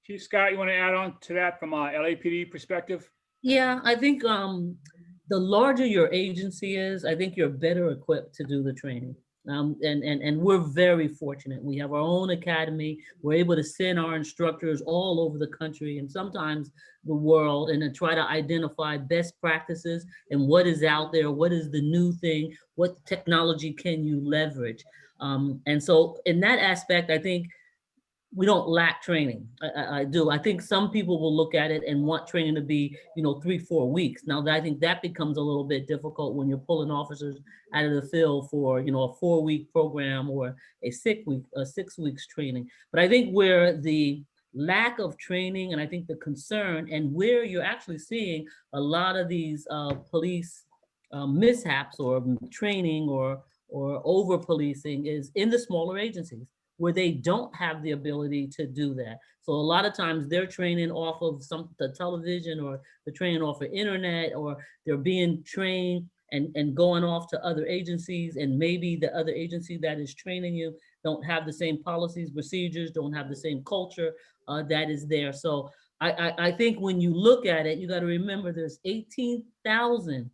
Chief Scott, you want to add on to that from a LAPD perspective? Yeah, I think the larger your agency is, I think you're better equipped to do the training. And we're very fortunate. We have our own academy. We're able to send our instructors all over the country and sometimes the world, and to try to identify best practices and what is out there, what is the new thing, what technology can you leverage. And so in that aspect, I think we don't lack training. I do. I think some people will look at it and want training to be, 3-4 weeks. Now, I think that becomes a little bit difficult when you're pulling officers out of the field for, a 4-week program or a 6 weeks training. But I think where the lack of training, and I think the concern, and where you're actually seeing a lot of these police mishaps or training or over policing is in the smaller agencies where they don't have the ability to do that. So a lot of times they're training off of the television, or they're training off of internet, or they're being trained and going off to other agencies, and maybe the other agency that is training you don't have the same policies, procedures, don't have the same culture that is there. So I think when you look at it, you got to remember there's 18,000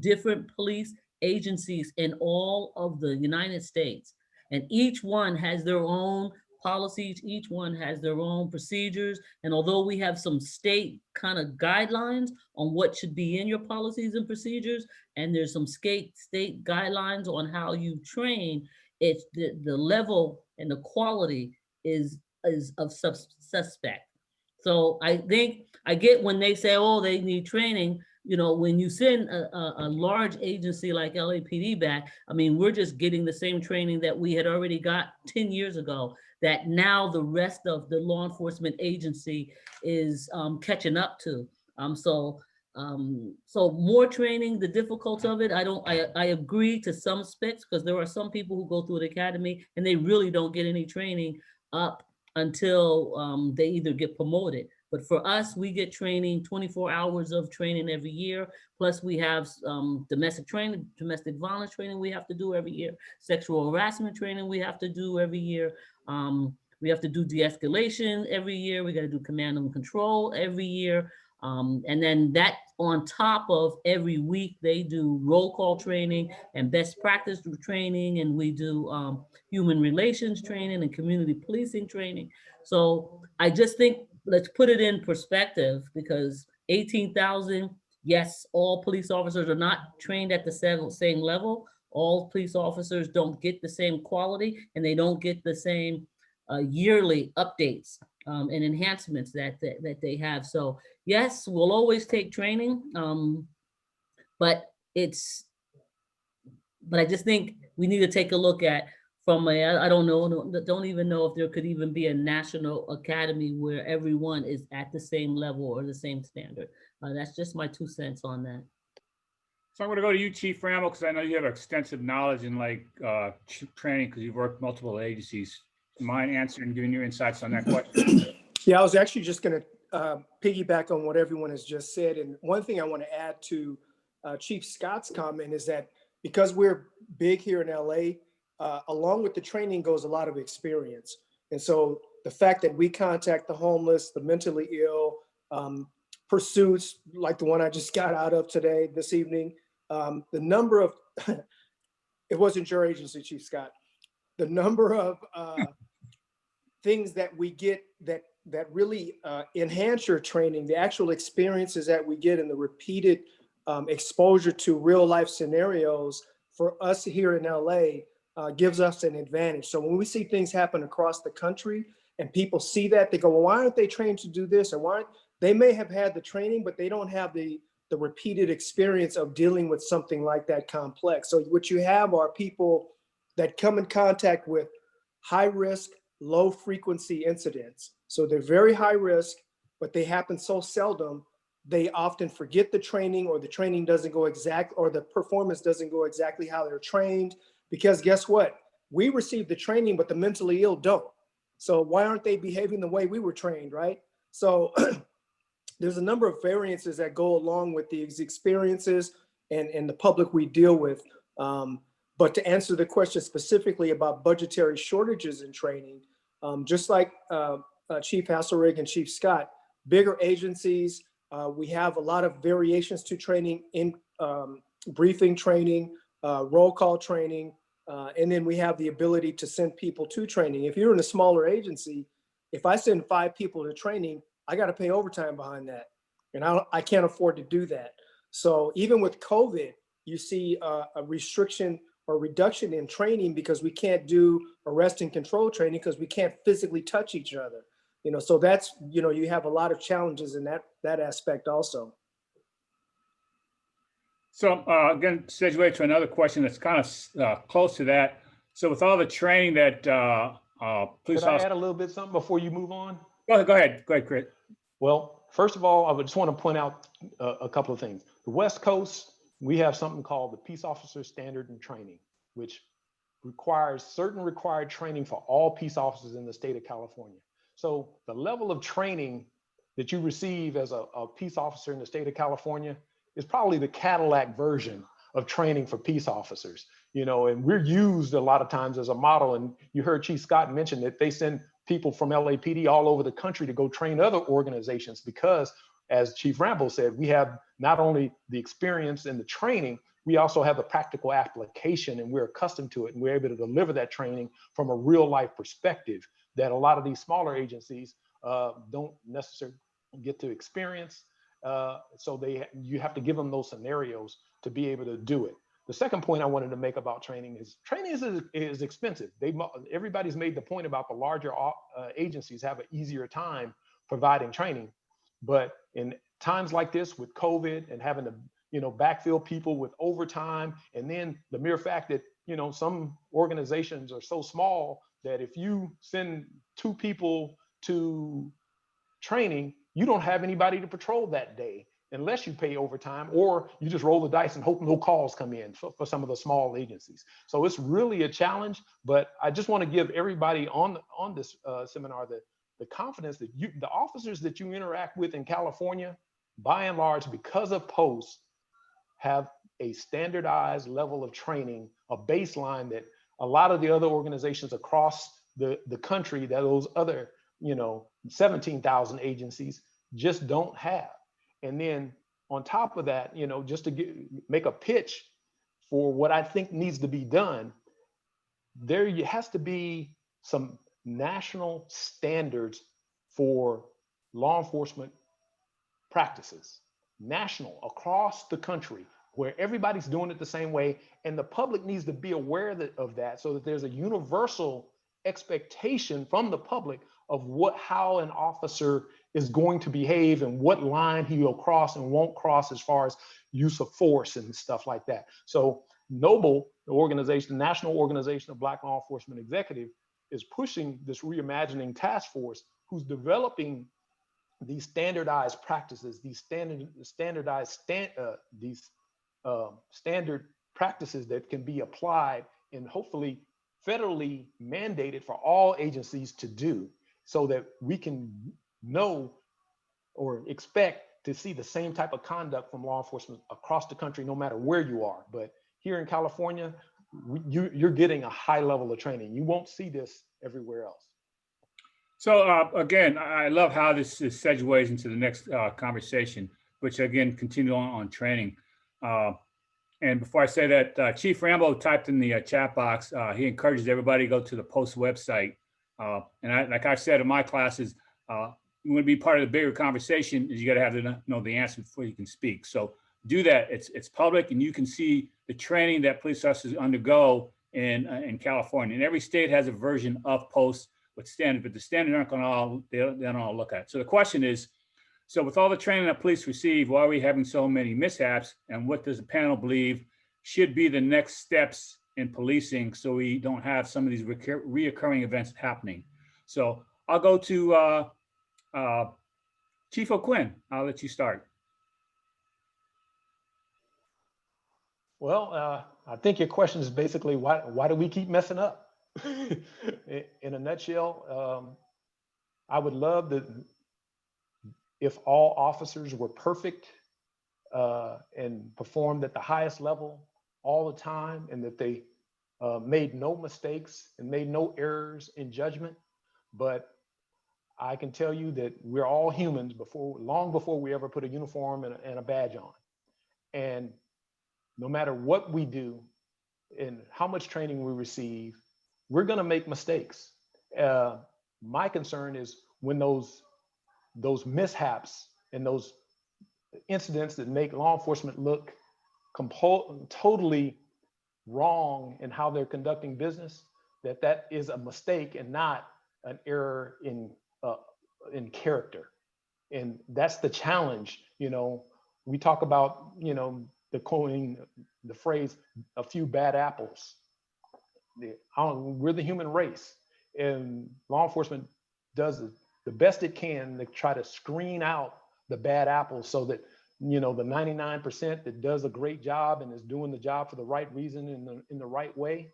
different police agencies in all of the United States. And each one has their own policies, each one has their own procedures. And although we have some state kind of guidelines on what should be in your policies and procedures, and there's some state guidelines on how you train, it's the level and the quality is of suspect. So I think I get when they say, oh, they need training. You know, when you send a large agency like LAPD back, I mean, we're just getting the same training that we had already got 10 years ago, that now the rest of the law enforcement agency is catching up to. So more training, the difficulty of it, I agree to some specs, because there are some people who go through the academy and they really don't get any training up until they either get promoted. But for us, we get training, 24 hours of training every year. Plus we have domestic violence training we have to do every year. Sexual harassment training we have to do every year. We have to do de-escalation every year. We got to do command and control every year. And then that on top of every week, they do roll call training and best practice training. And we do human relations training and community policing training. So I just think, let's put it in perspective, because 18,000, yes, all police officers are not trained at the same level. All police officers don't get the same quality, and they don't get the same yearly updates and enhancements that they have. So yes, we'll always take training, but I just think we need to take a look at from I don't even know if there could even be a national academy where everyone is at the same level or the same standard. That's just my 2 cents on that. So I'm going to go to you, Chief Ramel, because I know you have extensive knowledge in training, because you've worked multiple agencies. Do you mind answering and giving your insights on that question? Yeah, I was actually just going to piggyback on what everyone has just said. And one thing I want to add to Chief Scott's comment is that because we're big here in LA, along with the training goes a lot of experience. And so the fact that we contact the homeless, the mentally ill, pursuits like the one I just got out of this evening, the number of, it wasn't your agency, Chief Scott, the number of things that we get that really enhance your training, the actual experiences that we get and the repeated exposure to real life scenarios for us here in LA gives us an advantage. So when we see things happen across the country and people see that, they go, well, why aren't they trained to do this? Or why aren't they may have had the training, but they don't have the repeated experience of dealing with something like that complex. So what you have are people that come in contact with high risk, low frequency incidents. So they're very high risk, but they happen so seldom, they often forget the training, or the training doesn't go or the performance doesn't go exactly how they're trained. Because guess what? We received the training, but the mentally ill don't. So why aren't they behaving the way we were trained, right? So there's a number of variances that go along with these experiences and the public we deal with. But to answer the question specifically about budgetary shortages in training, just like Chief Hasselrig and Chief Scott, bigger agencies, we have a lot of variations to training in briefing training, roll call training, and then we have the ability to send people to training. If you're in a smaller agency, if I send 5 people to training, I got to pay overtime behind that. And I can't afford to do that. So even with COVID, you see a restriction or reduction in training because we can't do arrest and control training because we can't physically touch each other. So that's, you have a lot of challenges in that aspect also. So again, segue to another question that's kind of close to that. So with all the training that police Could I officers— add a little bit something before you move on? Go ahead, Chris. Well, first of all, I would just want to point out a couple of things. The West Coast, we have something called the Peace Officer Standard and Training, which requires certain required training for all peace officers in the state of California. So the level of training that you receive as a peace officer in the state of California is probably the Cadillac version of training for peace officers, you know, and we're used a lot of times as a model. And you heard Chief Scott mention that they send people from LAPD all over the country to go train other organizations because, as Chief Rambo said, we have not only the experience and the training, we also have the practical application, and we're accustomed to it, and we're able to deliver that training from a real life perspective that a lot of these smaller agencies don't necessarily get to experience. So you have to give them those scenarios to be able to do it. The second point I wanted to make about training is expensive. Everybody's made the point about the larger agencies have an easier time providing training, but in times like this with COVID and having to, you know, backfill people with overtime, and then the mere fact that, you know, some organizations are so small that if you send 2 people to training, you don't have anybody to patrol that day unless you pay overtime, or you just roll the dice and hope no calls come in for some of the small agencies. So it's really a challenge, but I just want to give everybody on this seminar the confidence that the officers that you interact with in California, by and large, because of posts, have a standardized level of training, a baseline that a lot of the other organizations across the country, that those other, you know, 17,000 agencies just don't have. And then on top of that, you know, just to make a pitch for what I think needs to be done, there has to be some national standards for law enforcement practices, national, across the country, where everybody's doing it the same way. And the public needs to be aware of that, so that there's a universal expectation from the public of how an officer is going to behave and what line he will cross and won't cross as far as use of force and stuff like that. So NOBLE, the organization, the National Organization of Black Law Enforcement Executive, is pushing this reimagining task force, who's developing these standardized practices, these standard practices that can be applied and hopefully federally mandated for all agencies to do, so that we can know or expect to see the same type of conduct from law enforcement across the country, no matter where you are. But here in California, you're getting a high level of training. You won't see this everywhere else. So again, I love how this segues into the next conversation, which again, continue on training. And before I say that, Chief Rambo typed in the chat box, he encourages everybody to go to the Post website. And like I said in my classes, you want to be part of the bigger conversation, is you got to have to know the answer before you can speak. So do that. It's public, and you can see the training that police officers undergo in California. And every state has a version of Post with standard, but the standard aren't going to they don't all look at it. So the question is, so with all the training that police receive, why are we having so many mishaps? And what does the panel believe should be the next steps in policing, so we don't have some of these reoccurring events happening? So I'll go to Chief O'Quinn. I'll let you start. Well, I think your question is basically, why do we keep messing up? In a nutshell, I would love that if all officers were perfect and performed at the highest level all the time, and that they made no mistakes and made no errors in judgment. But I can tell you that we're all humans long before we ever put a uniform and a badge on. And no matter what we do and how much training we receive, we're going to make mistakes. My concern is when those mishaps and those incidents that make law enforcement look totally wrong in how they're conducting business, that is a mistake and not an error in character. And that's the challenge. You know, we talk about, you know, the phrase, a few bad apples. We're the human race, and law enforcement does the best it can to try to screen out the bad apples so that, you know, the 99% that does a great job and is doing the job for the right reason in the right way,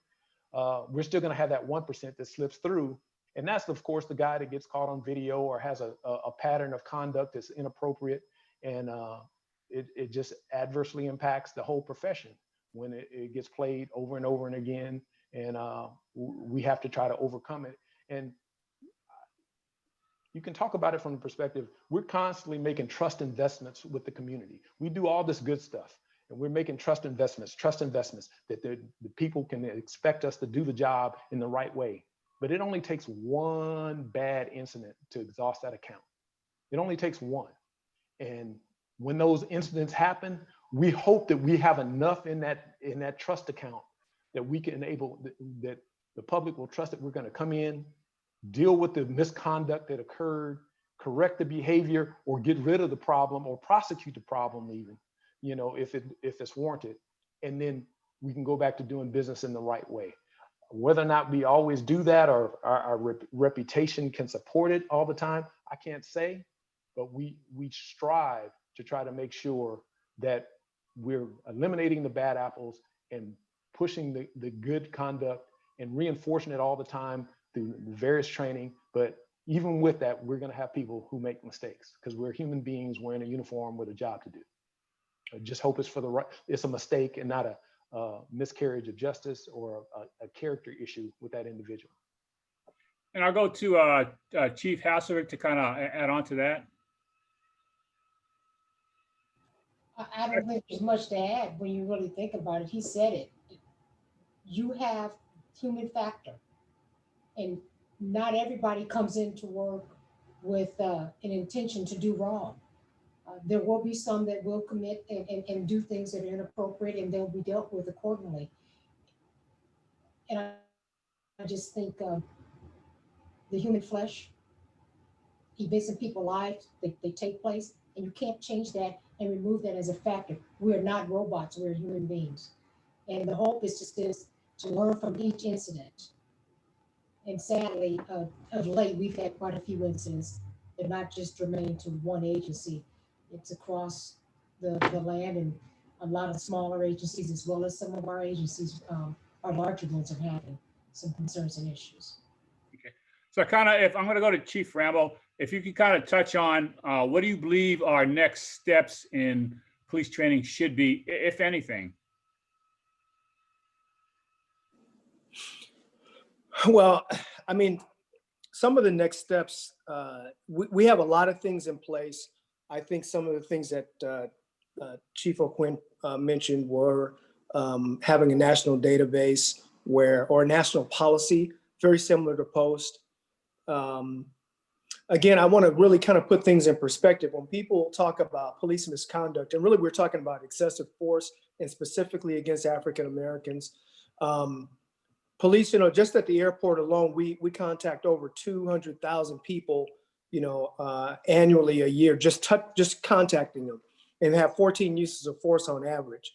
we're still going to have that 1% that slips through. And that's, of course, the guy that gets caught on video or has a pattern of conduct that's inappropriate. And it just adversely impacts the whole profession when it gets played over and over and again. And we have to try to overcome it. And you can talk about it from the perspective, we're constantly making trust investments with the community. We do all this good stuff and we're making trust investments that the people can expect us to do the job in the right way. But it only takes one bad incident to exhaust that account. It only takes one. And when those incidents happen, we hope that we have enough in that trust account that we can that the public will trust that we're going to come in, deal with the misconduct that occurred, correct the behavior, or get rid of the problem, or prosecute the problem even, you know, if it's warranted. And then we can go back to doing business in the right way. Whether or not we always do that or our reputation can support it all the time, I can't say, but we strive to try to make sure that we're eliminating the bad apples and pushing the good conduct and reinforcing it all the time through various training. But even with that, we're going to have people who make mistakes because we're human beings wearing a uniform with a job to do. I just hope it's a mistake and not a miscarriage of justice or a character issue with that individual. And I'll go to Chief Hasselbeck to kind of add on to that. I don't think there's much to add when you really think about it. He said it. You have human factor, and not everybody comes into work with an intention to do wrong. There will be some that will commit and do things that are inappropriate, and they'll be dealt with accordingly. And I just think the human flesh, events in people's lives, they take place, and you can't change that and remove that as a factor. We're not robots, we're human beings. And the hope is just to learn from each incident. And sadly, of late, we've had quite a few incidents that not just remain to one agency. It's across the land, and a lot of smaller agencies, as well as some of our agencies, our larger ones, are having some concerns and issues. Okay. So kind of, if I'm going to go to Chief Rambo, if you could kind of touch on what do you believe our next steps in police training should be, if anything? Well, I mean, some of the next steps, we have a lot of things in place. I think some of the things that Chief O'Quinn mentioned were having a national database or a national policy, very similar to POST. Again, I want to really kind of put things in perspective. When people talk about police misconduct, and really we're talking about excessive force and specifically against African Americans, police, you know, just at the airport alone, we contact over 200,000 people, you know, annually a year, just contacting them, and have 14 uses of force on average.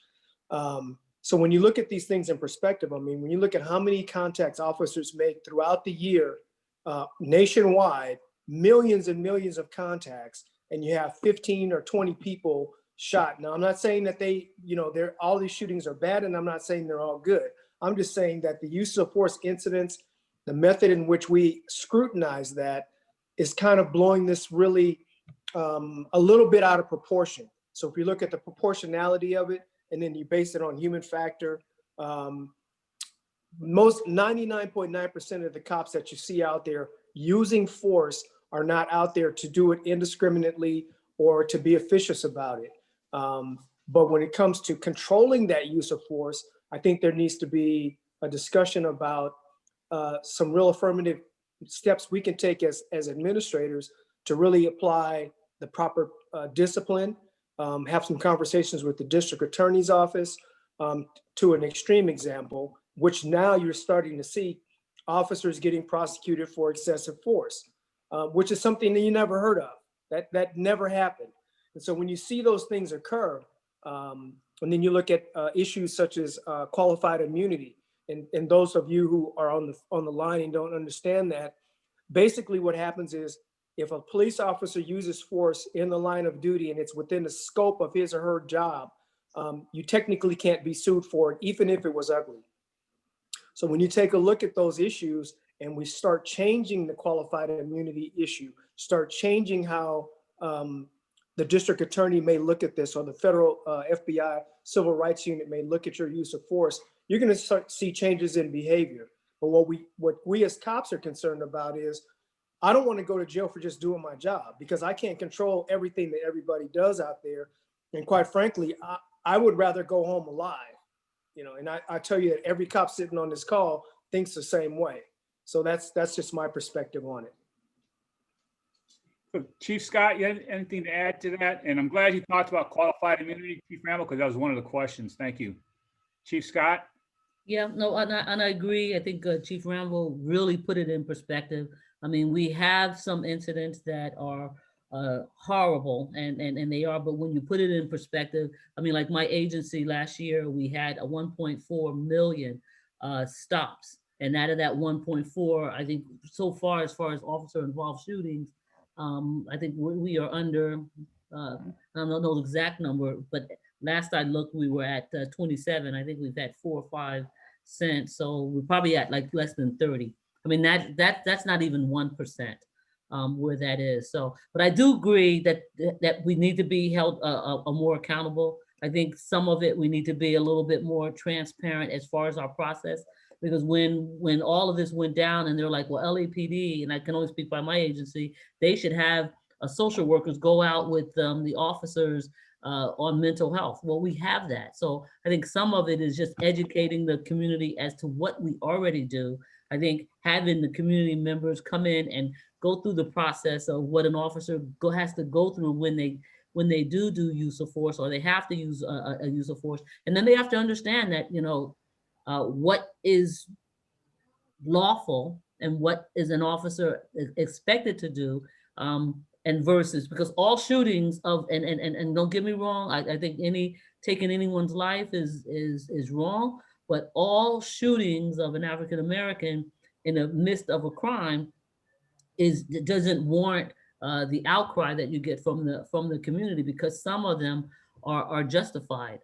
So when you look at these things in perspective, I mean, when you look at how many contacts officers make throughout the year, nationwide, millions and millions of contacts, and you have 15 or 20 people shot. Now, I'm not saying that all these shootings are bad, and I'm not saying they're all good. I'm just saying that the use of force incidents, the method in which we scrutinize that, is kind of blowing this really a little bit out of proportion. So if you look at the proportionality of it, and then you base it on human factor, most 99.9% of the cops that you see out there using force are not out there to do it indiscriminately or to be officious about it. But when it comes to controlling that use of force, I think there needs to be a discussion about some real affirmative steps we can take as administrators to really apply the proper discipline, have some conversations with the district attorney's office. To an extreme example, which now you're starting to see officers getting prosecuted for excessive force, which is something that you never heard of. That never happened. And so when you see those things occur, and then you look at issues such as qualified immunity, and those of you who are on the line and don't understand that, basically what happens is if a police officer uses force in the line of duty and it's within the scope of his or her job, you technically can't be sued for it, even if it was ugly. So when you take a look at those issues and we start changing the qualified immunity issue, start changing how the district attorney may look at this, or the federal FBI civil rights unit may look at your use of force, you're going to start to see changes in behavior. But what we as cops are concerned about is, I don't want to go to jail for just doing my job, because I can't control everything that everybody does out there. And quite frankly, I would rather go home alive, and I tell you that every cop sitting on this call thinks the same way. So that's just my perspective on it. So Chief Scott, you have anything to add to that? And I'm glad you talked about qualified immunity, Chief Rambo, because that was one of the questions. Thank you. Chief Scott? Yeah, no, and I agree. I think Chief Rambo really put it in perspective. I mean, we have some incidents that are horrible, and they are, but when you put it in perspective, I mean, like my agency last year, we had a 1.4 million stops. And out of that 1.4, I think so far as officer involved shootings, I think we are under, I don't know the exact number, but last I looked, we were at 27. I think we've had 4 or 5 since. So we're probably at like less than 30. I mean, that's not even 1% where that is. So, but I do agree that we need to be held more accountable. I think some of it, we need to be a little bit more transparent as far as our process. Because when all of this went down and they're like, well, LAPD, and I can only speak by my agency, they should have social workers go out with the officers on mental health. Well, we have that. So I think some of it is just educating the community as to what we already do. I think having the community members come in and go through the process of what an officer has to go through when they do use of force, or they have to use a use of force. And then they have to understand that, what is lawful and what is an officer expected to do, and versus, because all shootings of, and don't get me wrong, I think taking anyone's life is wrong, but all shootings of an African American in the midst of a crime doesn't warrant the outcry that you get from the community, because some of them are justified.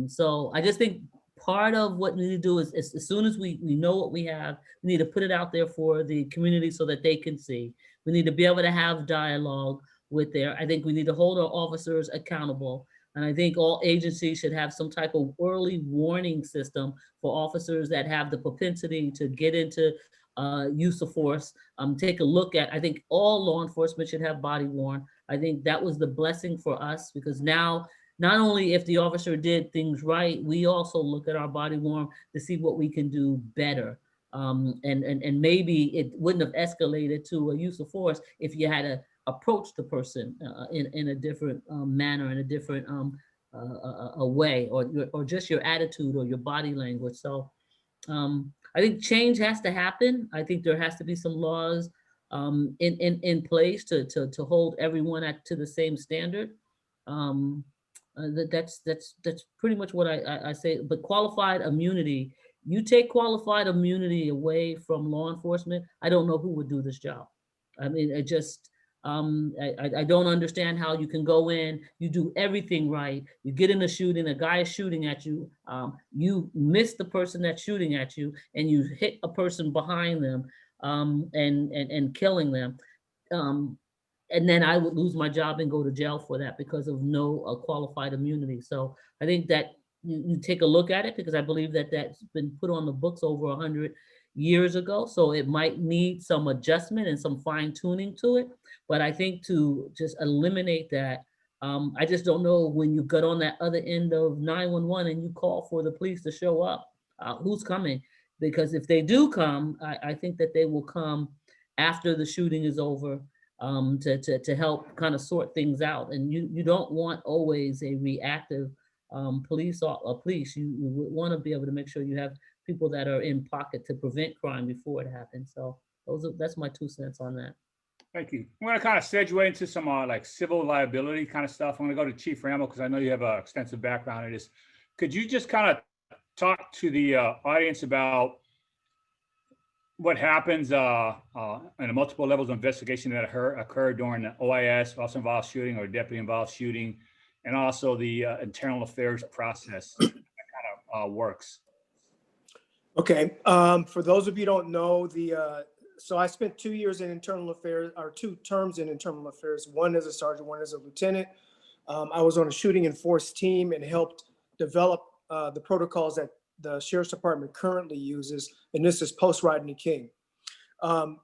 So I just think part of what we need to do is as soon as we know what we have, we need to put it out there for the community so that they can see. We need to be able to have dialogue with I think we need to hold our officers accountable. And I think all agencies should have some type of early warning system for officers that have the propensity to get into use of force. Take a look at, I think all law enforcement should have body worn. I think that was the blessing for us, because now, not only if the officer did things right, we also look at our body worn to see what we can do better. And maybe it wouldn't have escalated to a use of force if you had to approach the person in a different manner, in a different a way, or just your attitude or your body language. So I think change has to happen. I think there has to be some laws in place to hold everyone to the same standard. That's pretty much what I say. But qualified immunity, you take qualified immunity away from law enforcement, I don't know who would do this job. I mean, I just, I don't understand how you can go in, you do everything right, you get in a shooting, a guy is shooting at you, you miss the person that's shooting at you, and you hit a person behind them and killing them. And then I would lose my job and go to jail for that because of no qualified immunity. So I think that you take a look at it, because I believe that that's been put on the books over 100 years ago. So it might need some adjustment and some fine tuning to it. But I think to just eliminate that, I just don't know, when you got on that other end of 911 and you call for the police to show up, who's coming? Because if they do come, I think that they will come after the shooting is over, to help kind of sort things out. And you don't want always a reactive police. You want to be able to make sure you have people that are in pocket to prevent crime before it happens. So that's my 2 cents on that. Thank you. I'm going to kind of segue into some like civil liability kind of stuff. I'm going to go to Chief Rambo, because I know you have an extensive background in this. Could you just kind of talk to the audience about what happens in the multiple levels of investigation that occurred during the OIS, also involved shooting or deputy involved shooting, and also the internal affairs process that kind of works. Okay, for those of you who don't know, so I spent 2 years in internal affairs, or 2 terms in internal affairs, one as a sergeant, one as a lieutenant. I was on a shooting and force team and helped develop the protocols that the Sheriff's Department currently uses, and this is post-Rodney King.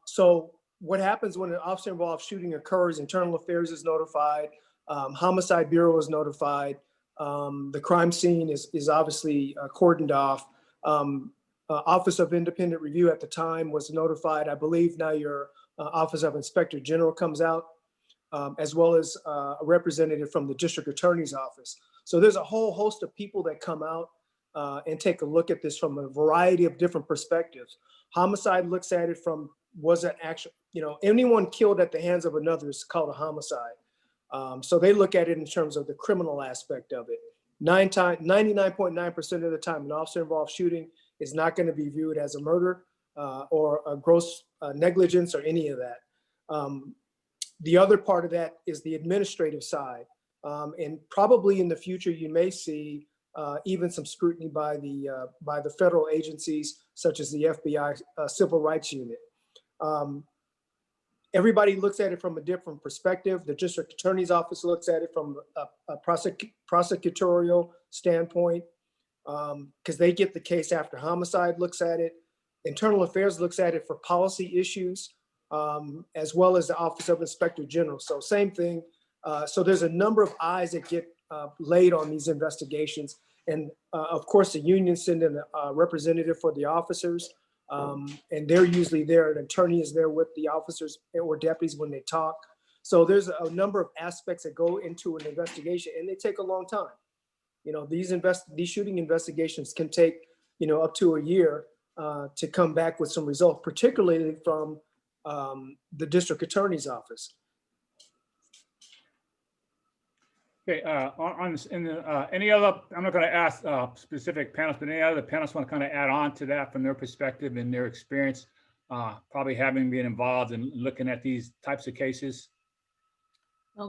So what happens when an officer involved shooting occurs, internal affairs is notified, homicide bureau is notified, the crime scene is obviously cordoned off. Office of Independent Review at the time was notified. I believe now your Office of Inspector General comes out, as well as a representative from the District Attorney's Office. So there's a whole host of people that come out and take a look at this from a variety of different perspectives. Homicide looks at it from, was it actual, anyone killed at the hands of another is called a homicide. So they look at it in terms of the criminal aspect of it. 99.9% of the time, an officer involved shooting is not going to be viewed as a murder or a gross negligence or any of that. The other part of that is the administrative side. And probably in the future, you may see even some scrutiny by the federal agencies, such as the FBI Civil Rights Unit. Everybody looks at it from a different perspective. The District Attorney's Office looks at it from a prosecutorial standpoint, because they get the case after homicide looks at it. Internal Affairs looks at it for policy issues, as well as the Office of Inspector General. So same thing. So there's a number of eyes that get laid on these investigations. And of course, the union send in a representative for the officers, and they're usually there. An attorney is there with the officers or deputies when they talk. So there's a number of aspects that go into an investigation, and they take a long time. These shooting investigations can take, up to a year to come back with some results, particularly from the District Attorney's Office. Okay, any other, I'm not going to ask specific panels, but any other panelists want to kind of add on to that from their perspective and their experience, probably having been involved in looking at these types of cases?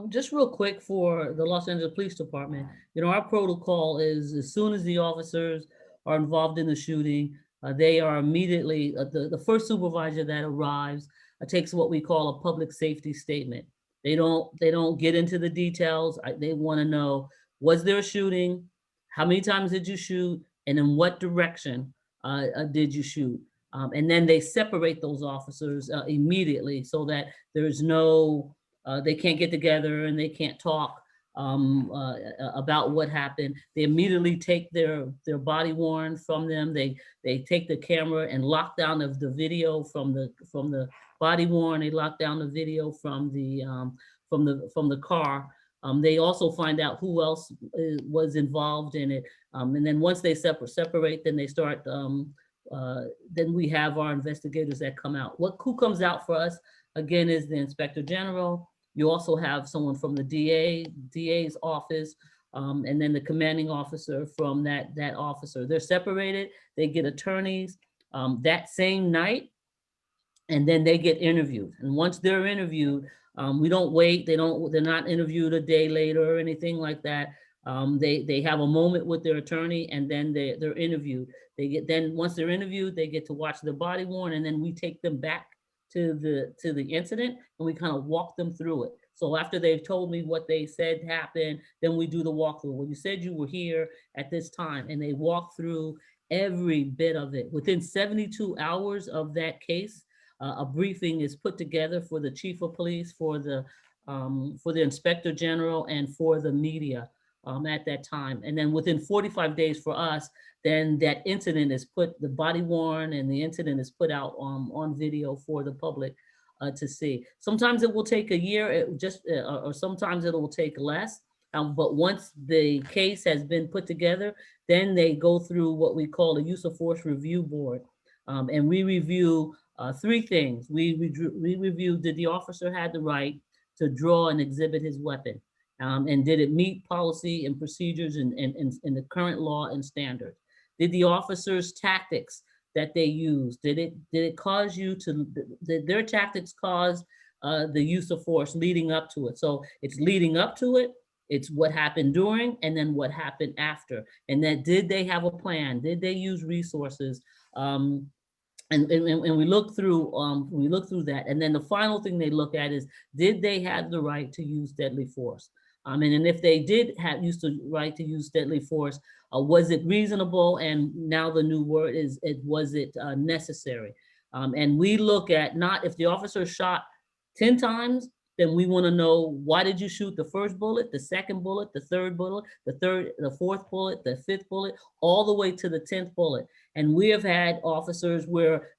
Just real quick for the Los Angeles Police Department, our protocol is as soon as the officers are involved in the shooting, they are immediately, the first supervisor that arrives takes what we call a public safety statement. They don't get into the details. They want to know, was there a shooting? How many times did you shoot? And in what direction did you shoot? And then they separate those officers immediately so that there's no, they can't get together and they can't talk about what happened. They immediately take their body worn from them. They take the camera and lock down the video from the body worn. They lock down the video from the car. They also find out who else was involved in it. And then once they separate, then they start. Then we have our investigators that come out. Who comes out for us again is the Inspector General. You also have someone from the DA's office, and then the commanding officer from that officer. They're separated. They get attorneys that same night, and then they get interviewed. And once they're interviewed, we don't wait. They're not interviewed a day later or anything like that. They have a moment with their attorney, and then they're interviewed. Once they're interviewed, they get to watch their body worn, and then we take them back to the incident, and we kind of walk them through it. So after they've told me what they said happened, then we do the walkthrough. Well, you said you were here at this time, and they walk through every bit of it. Within 72 hours of that case, a briefing is put together for the chief of police, for the Inspector General, and for the media at that time. And then within 45 days for us, then that incident is the body worn, and the incident is put out on video for the public to see. Sometimes it will take a year, or sometimes it will take less. But once the case has been put together, then they go through what we call a use of force review board. And we review 3 things. We review, did the officer have the right to draw and exhibit his weapon? And did it meet policy and procedures and the current law and standards? Did the officer's tactics that they used? Did it cause you to, did their tactics cause the use of force leading up to it? So it's leading up to it, it's what happened during, and then what happened after. And then did they have a plan? Did they use resources? And we look through that, and then the final thing they look at is, did they have the right to use deadly force? And if they did have used the right to use deadly force, was it reasonable? And now the new word is, was it necessary? And we look at, not if the officer shot 10 times, then we want to know, why did you shoot the first bullet, the second bullet, the third bullet, the fourth bullet, the fifth bullet, all the way to the 10th bullet? And we have had officers where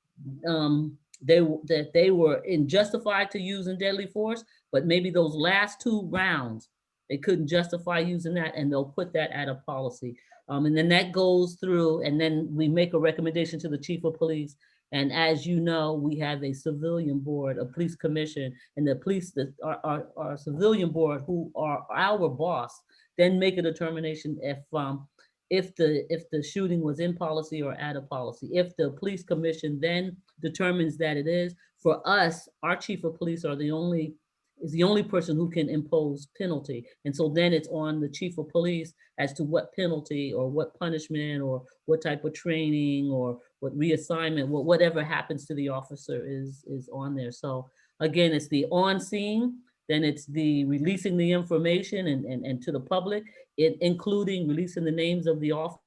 they were justified to using deadly force, but maybe those last 2 rounds, they couldn't justify using that, and they'll put that at a policy. And then that goes through, and then we make a recommendation to the chief of police. And as you know, we have a civilian board, a police commission, and the police, our civilian board, who are our boss, then make a determination if the shooting was in policy or out of policy. If the police commission then determines that it is, for us, our chief of police is the only person who can impose penalty. And so then it's on the chief of police as to what penalty or what punishment or what type of training or what reassignment, whatever happens to the officer is on there. So again, it's the on scene, then it's the releasing the information and to the public, including releasing the names of the officers.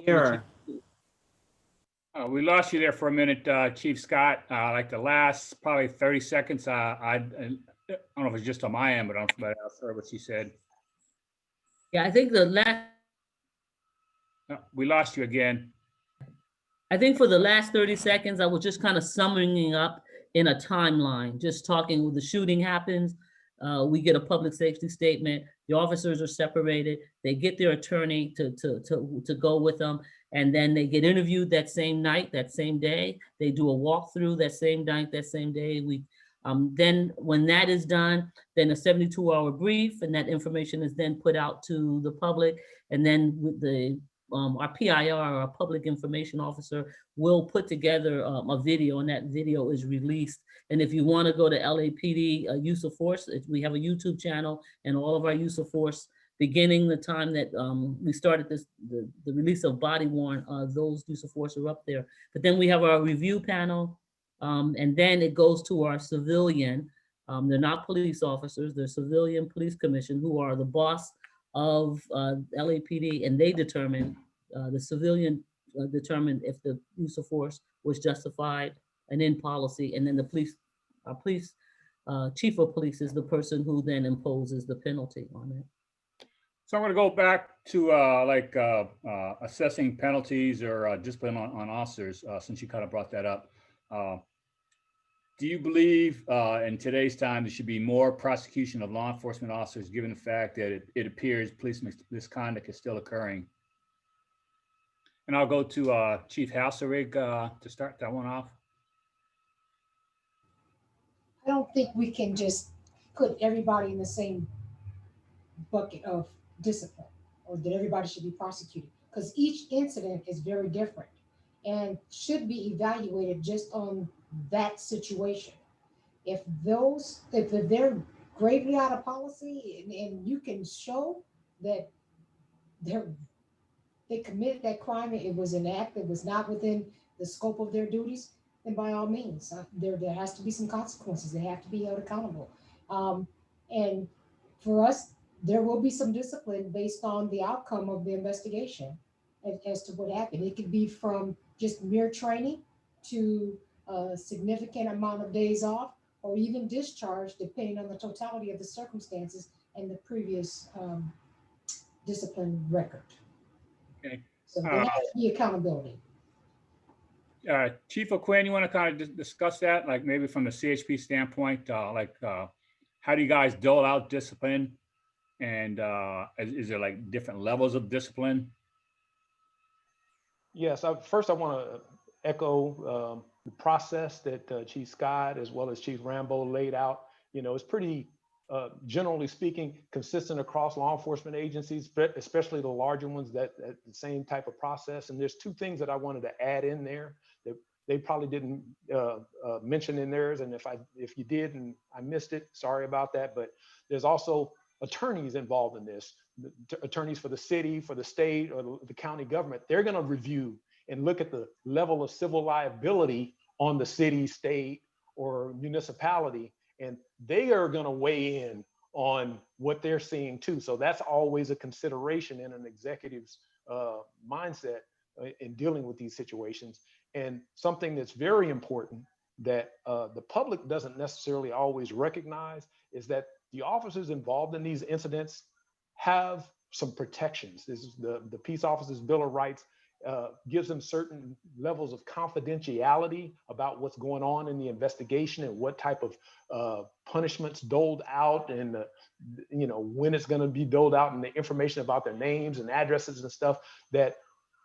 Here. We lost you there for a minute, Chief Scott. Like the last probably 30 seconds. I don't know if it's just on my end, but I don't know if else heard what she said. Yeah, I think No, we lost you again. I think for the last 30 seconds, I was just kind of summing up in a timeline, just talking when the shooting happens. We get a public safety statement. The officers are separated. They get their attorney to go with them. And then they get interviewed that same night, that same day. They do a walkthrough that same night, that same day. Then when that is done, then a 72-hour brief, and that information is then put out to the public. And then with our PIR, our public information officer, will put together a video, and that video is released. And if you want to go to LAPD use of force, we have a YouTube channel, and all of our use of force, beginning the time that we started the release of body worn, those use of force are up there. But then we have our review panel, and then it goes to our civilian. They're not police officers, they're civilian police commission, who are the boss of LAPD, and they determine, the civilian determined if the use of force was justified and in policy, and then the police chief of police is the person who then imposes the penalty on it. So I'm going to go back to assessing penalties or discipline on officers, since you kind of brought that up. Do you believe in today's time there should be more prosecution of law enforcement officers, given the fact that it appears police misconduct is still occurring? And I'll go to Chief Halserig to start that one off. I don't think we can just put everybody in the same bucket of discipline, or that everybody should be prosecuted, because each incident is very different and should be evaluated just on that situation. If they're gravely out of policy, and you can show that they committed that crime, it was an act that was not within the scope of their duties, then by all means, there has to be some consequences. They have to be held accountable. And for us, there will be some discipline based on the outcome of the investigation as to what happened. It could be from just mere training to a significant amount of days off, or even discharge, depending on the totality of the circumstances and the previous discipline record. Okay. So there has to be accountability. Chief O'Quinn, you want to kind of discuss that, like maybe from the CHP standpoint, how do you guys dole out discipline? And is there like different levels of discipline? Yes, first I want to echo the process that Chief Scott as well as Chief Rambo laid out. You know, it's pretty, generally speaking, consistent across law enforcement agencies, but especially the larger ones, that the same type of process. And there's two things that I wanted to add in there that they probably didn't mention in theirs. And if you did and I missed it, sorry about that. But there's also attorneys involved in this, attorneys for the city, for the state, or the county government. They're going to review and look at the level of civil liability on the city, state, or municipality, and they are going to weigh in on what they're seeing too. So that's always a consideration in an executive's mindset in dealing with these situations. And something that's very important that the public doesn't necessarily always recognize is that the officers involved in these incidents have some protections. This is the Peace Officers Bill of Rights. Gives them certain levels of confidentiality about what's going on in the investigation and what type of punishments doled out, and you know, when it's going to be doled out, and the information about their names and addresses and stuff that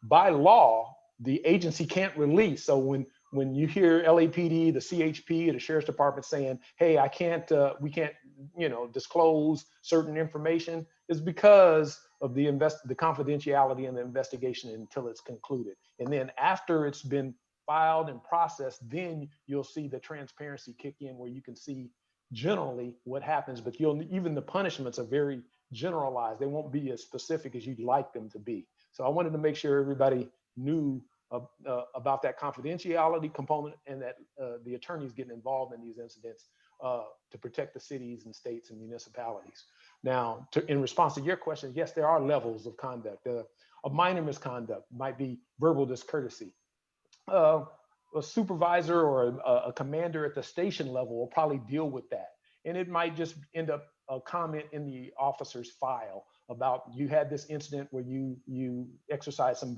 by law the agency can't release. So when you hear LAPD, the CHP, or the Sheriff's Department saying, "Hey, we can't, you know, disclose certain information," is because of the confidentiality in the investigation until it's concluded. And then after it's been filed and processed, then you'll see the transparency kick in, where you can see generally what happens, but even the punishments are very generalized. They won't be as specific as you'd like them to be. So I wanted to make sure everybody knew about that confidentiality component, and that the attorneys getting involved in these incidents to protect the cities and states and municipalities. Now, in response to your question, yes, there are levels of conduct. A minor misconduct might be verbal discourtesy. A supervisor or a commander at the station level will probably deal with that. And it might just end up a comment in the officer's file about, you had this incident where you exercised you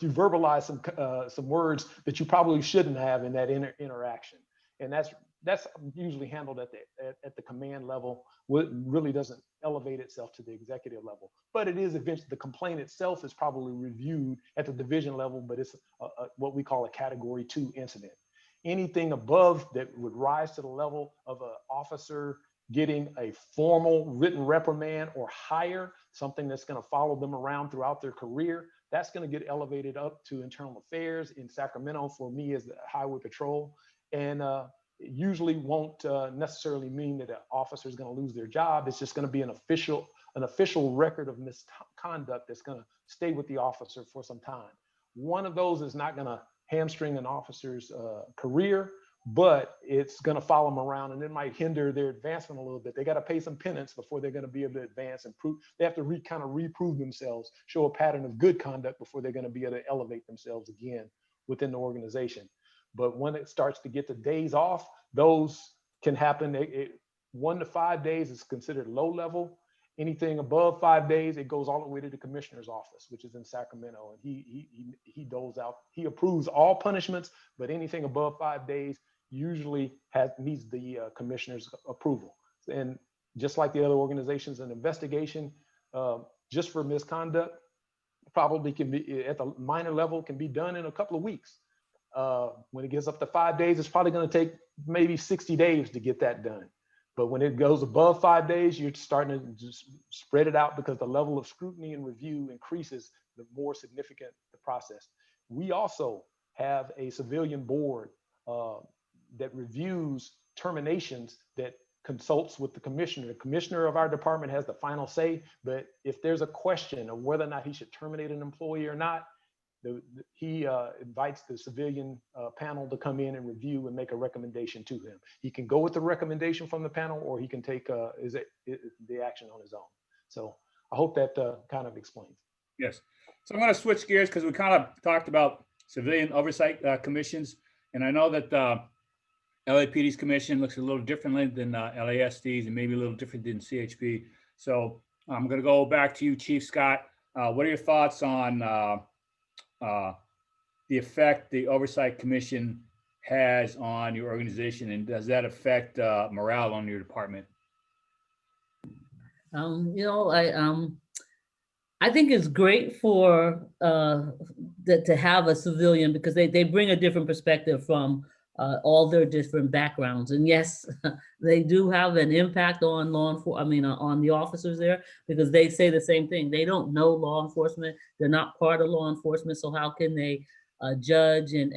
verbalized some words that you probably shouldn't have in that interaction. And that's usually handled at the command level. What really doesn't elevate itself to the executive level, but it is eventually, the complaint itself is probably reviewed at the division level, but it's what we call a category 2 incident. Anything above that would rise to the level of an officer getting a formal written reprimand or higher, something that's going to follow them around throughout their career, that's going to get elevated up to internal affairs in Sacramento for me as the highway patrol. And usually won't necessarily mean that an officer is going to lose their job. It's just going to be an official record of misconduct that's going to stay with the officer for some time. One of those is not going to hamstring an officer's career, but it's going to follow them around, and it might hinder their advancement a little bit. They got to pay some penance before they're going to be able to advance and prove. They have to kind of reprove themselves, show a pattern of good conduct before they're going to be able to elevate themselves again within the organization. But when it starts to get to days off, those can happen. 1 to 5 days is considered low level. Anything above 5 days, it goes all the way to the commissioner's office, which is in Sacramento. And he doles out, he approves all punishments, but anything above 5 days usually needs the commissioner's approval. And just like the other organizations, an investigation just for misconduct probably can be, at the minor level, can be done in a couple of weeks. When it gets up to 5 days, it's probably going to take maybe 60 days to get that done. But when it goes above 5 days, you're starting to just spread it out, because the level of scrutiny and review increases the more significant the process. We also have a civilian board that reviews terminations, that consults with the commissioner. The commissioner of our department has the final say, but if there's a question of whether or not he should terminate an employee or not, he invites the civilian panel to come in and review and make a recommendation to him. He can go with the recommendation from the panel, or he can take the action on his own. So I hope that kind of explains. Yes. So I'm going to switch gears, because we kind of talked about civilian oversight commissions. And I know that LAPD's commission looks a little differently than LASD's, and maybe a little different than CHP. So I'm going to go back to you, Chief Scott. What are your thoughts on the effect the Oversight Commission has on your organization, and does that affect morale on your department? You know, I think it's great for to have a civilian because they bring a different perspective from all their different backgrounds. And yes, they do have an impact on law enforcement. I mean, on the officers there because they say the same thing. They don't know law enforcement. They're not part of law enforcement. So how can they judge and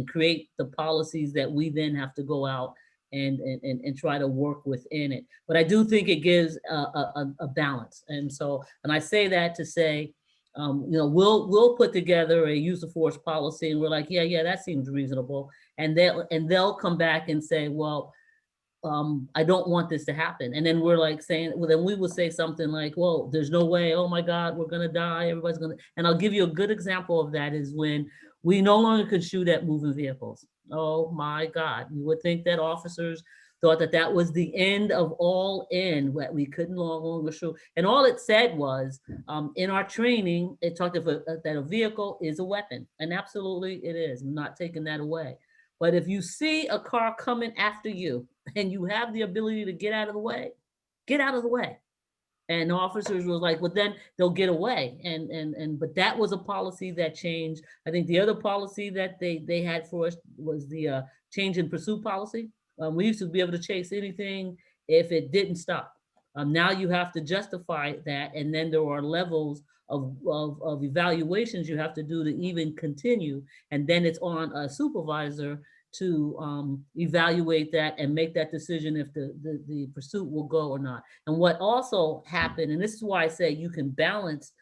create the policies that we then have to go out and try to work within it. But I do think it gives a balance. And so, and I say that to say, you know, we'll put together a use of force policy and we're like, yeah, that seems reasonable. And they'll come back and say, well, I don't want this to happen. And then we're like saying, well, then we will say something like, well, there's no way, oh my God, we're gonna die, everybody's gonna, and I'll give you a good example of that is when we no longer could shoot at moving vehicles. Oh my God, you would think that officers thought that that was the end of all end, that we couldn't no longer shoot. And all it said was, in our training, it talked about that a vehicle is a weapon, and absolutely it is, I'm not taking that away. But if you see a car coming after you and you have the ability to get out of the way, get out of the way. And the officers was like, well, then they'll get away. But that was a policy that changed. I think the other policy that they had for us was the change in pursuit policy. We used to be able to chase anything if it didn't stop. Now you have to justify that. And then there are levels of evaluations you have to do to even continue. And then it's on a supervisor to evaluate that and make that decision if the pursuit will go or not. And what also happened, and this is why I say you can balance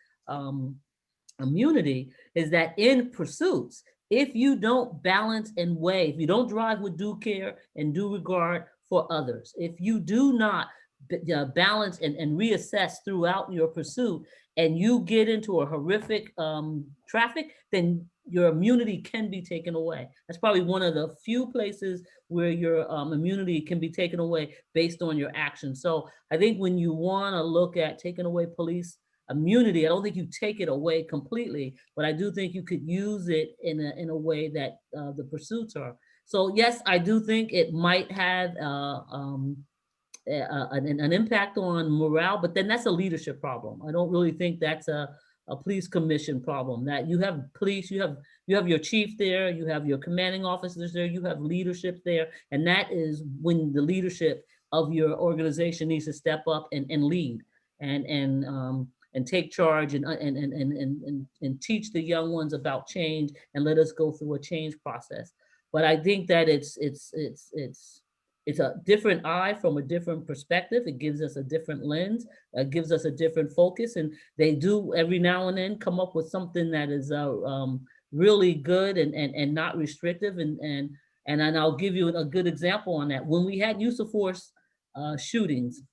immunity, is that in pursuits, if you don't balance and weigh, if you don't drive with due care and due regard for others, if you do not balance and reassess throughout your pursuit, and you get into a horrific traffic, then your immunity can be taken away. That's probably one of the few places where your immunity can be taken away based on your actions. So I think when you want to look at taking away police immunity, I don't think you take it away completely, but I do think you could use it in a way that the pursuits are. So yes, I do think it might have an impact on morale, but then that's a leadership problem. I don't really think that's a police commission problem. That you have police, you have your chief there, you have your commanding officers there, you have leadership there, and that is when the leadership of your organization needs to step up and lead and take charge and teach the young ones about change and let us go through a change process. But I think that it's a different eye from a different perspective. It gives us a different lens, gives us a different focus. And they do every now and then come up with something that is really good and not restrictive. And I'll give you a good example on that. When we had use of force shootings,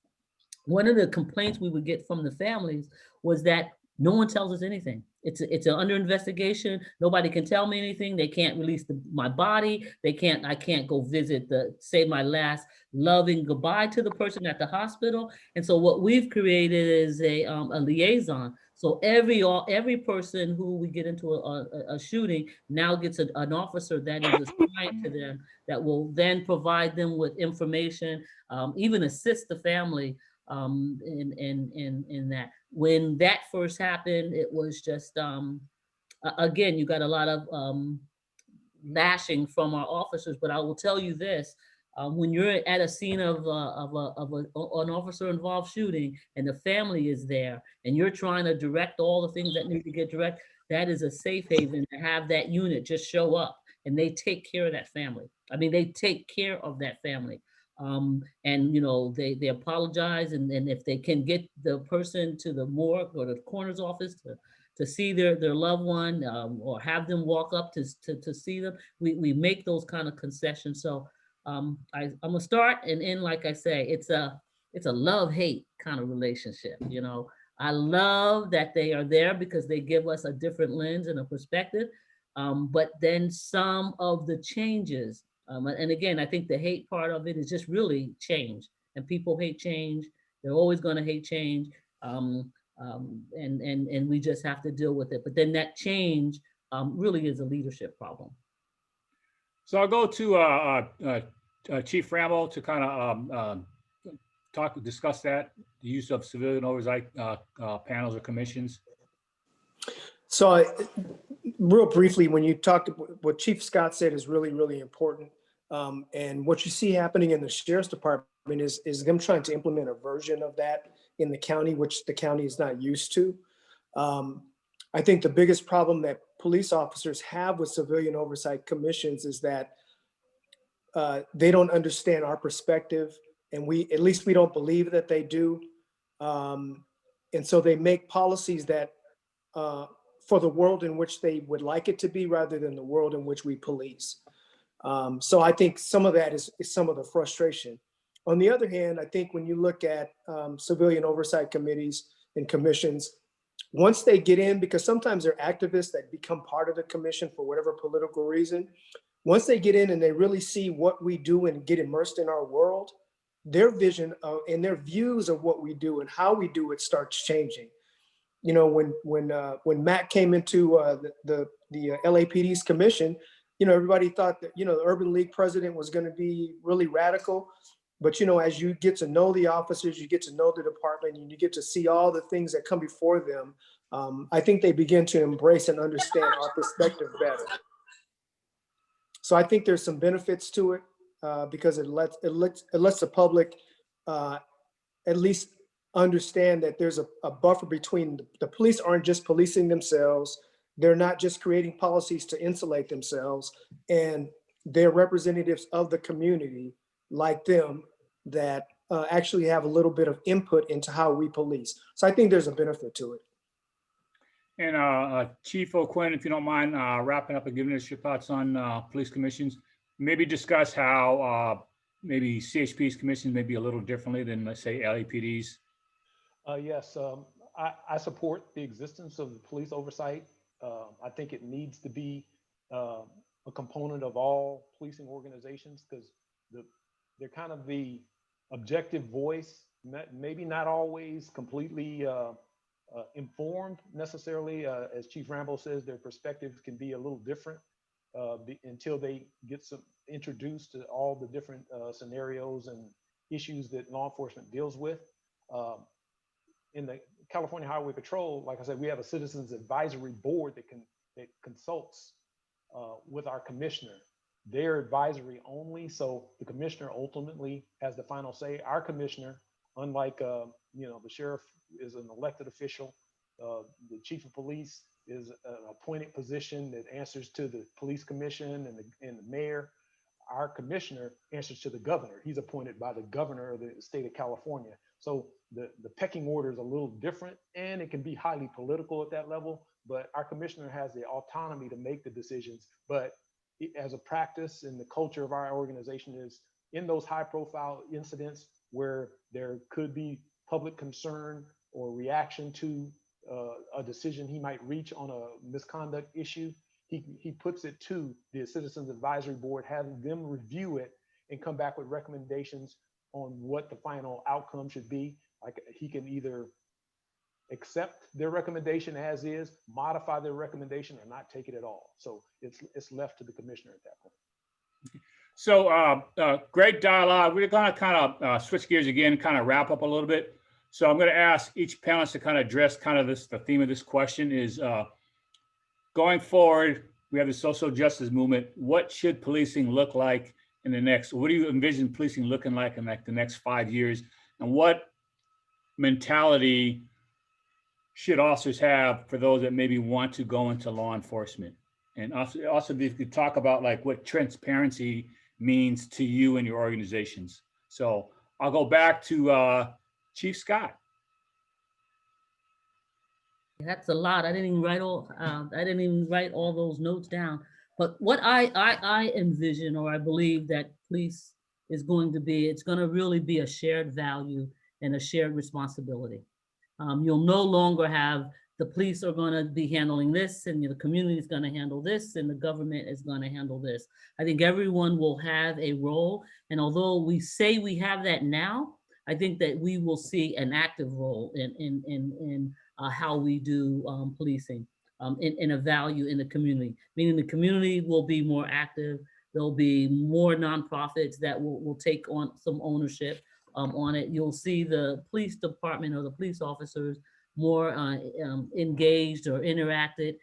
one of the complaints we would get from the families was that no one tells us anything. It's under investigation. Nobody can tell me anything. They can't release my body. I can't go visit say my last loving goodbye to the person at the hospital. And so what we've created is a liaison. So every person who we get into a shooting now gets an officer that is assigned to them that will then provide them with information, even assist the family in that. When that first happened, it was just again, you got a lot of lashing from our officers. But I will tell you this: when you're at a scene of an officer involved shooting, and the family is there, and you're trying to direct all the things that need to get directed, that is a safe haven to have that unit just show up, and they take care of that family. I mean, they take care of that family. And you know, they apologize, and if they can get the person to the morgue or the coroner's office to see their loved one, or have them walk up to see them, we make those kind of concessions. So I'm gonna start and end, like I say, it's a love-hate kind of relationship. You know, I love that they are there because they give us a different lens and a perspective. But then some of the changes, and again, I think the hate part of it is just really change, and people hate change. They're always going to hate change, and we just have to deal with it. But then that change really is a leadership problem. So I'll go to Chief Rambo to kind of discuss that, the use of civilian oversight panels or commissions? So real briefly, when you talked, what Chief Scott said is really, really important. And what you see happening in the sheriff's department is them trying to implement a version of that in the county, which the county is not used to. I think the biggest problem that police officers have with civilian oversight commissions is that they don't understand our perspective, and at least we don't believe that they do. And so they make policies that for the world in which they would like it to be rather than the world in which we police. So I think some of that is some of the frustration. On the other hand, I think when you look at civilian oversight committees and commissions, once they get in, because sometimes they're activists that become part of the commission for whatever political reason, once they get in and they really see what we do and get immersed in our world, their vision and their views of what we do and how we do it starts changing. You know, when Matt came into the LAPD's commission, you know, everybody thought that, you know, the Urban League president was going to be really radical. But, you know, as you get to know the officers, you get to know the department, and you get to see all the things that come before them, I think they begin to embrace and understand our perspective better. So I think there's some benefits to it because it lets the public at least understand that there's a buffer between the police aren't just policing themselves. They're not just creating policies to insulate themselves, and they're representatives of the community like them that actually have a little bit of input into how we police. So I think there's a benefit to it. And Chief O'Quinn, if you don't mind wrapping up and giving us your thoughts on police commissions, maybe discuss how maybe CHP's commissions may be a little differently than, let's say, LAPD's. Yes, I support the existence of the police oversight. I think it needs to be a component of all policing organizations because they're kind of the objective voice, maybe not always completely informed necessarily. As Chief Rambo says, their perspectives can be a little different until they get introduced to all the different scenarios and issues that law enforcement deals with. In the California Highway Patrol, like I said, we have a citizens advisory board that consults with our commissioner. They're advisory only, so the commissioner ultimately has the final say. Our commissioner, unlike you know, the sheriff is an elected official, the chief of police is an appointed position that answers to the police commission and the mayor. Our commissioner answers to the governor. He's appointed by the governor of the state of California. So the pecking order is a little different, and it can be highly political at that level, but our commissioner has the autonomy to make the decisions. But as a practice and the culture of our organization is in those high profile incidents where there could be public concern or reaction to a decision he might reach on a misconduct issue, he puts it to the Citizens Advisory Board, having them review it and come back with recommendations on what the final outcome should be. Like he can either accept their recommendation as is, modify their recommendation, or not take it at all. So it's left to the commissioner at that point. So great dialogue. We're going to kind of switch gears again, kind of wrap up a little bit. So I'm going to ask each panelist to kind of address kind of the theme of this question is going forward, we have the social justice movement. What should policing look like in the next, what do you envision policing looking like in like the next 5 years? And what mentality should officers have for those that maybe want to go into law enforcement? And also if you could talk about like what transparency means to you and your organizations. So I'll go back to Chief Scott. That's a lot. I didn't even write all those notes down. But what I envision, or I believe that police is going to be, it's going to really be a shared value and a shared responsibility. You'll no longer have the police are going to be handling this, and the community is going to handle this, and the government is going to handle this. I think everyone will have a role. And although we say we have that now, I think that we will see an active role in how we do policing, in a value in the community, meaning the community will be more active. There'll be more nonprofits that will take on some ownership. on it. You'll see the police department or the police officers more engaged or interacted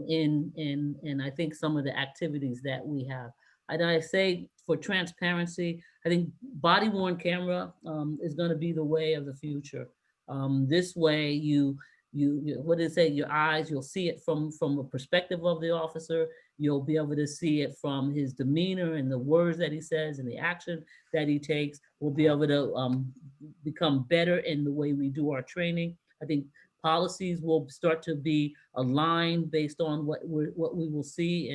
in I think some of the activities that we have. And I say for transparency, I think body worn camera is going to be the way of the future. This way, you what did it say? Your eyes, you'll see it from a perspective of the officer. You'll be able to see it from his demeanor and the words that he says and the action that he takes. We'll be able to become better in the way we do our training. I think policies will start to be aligned based on what we will see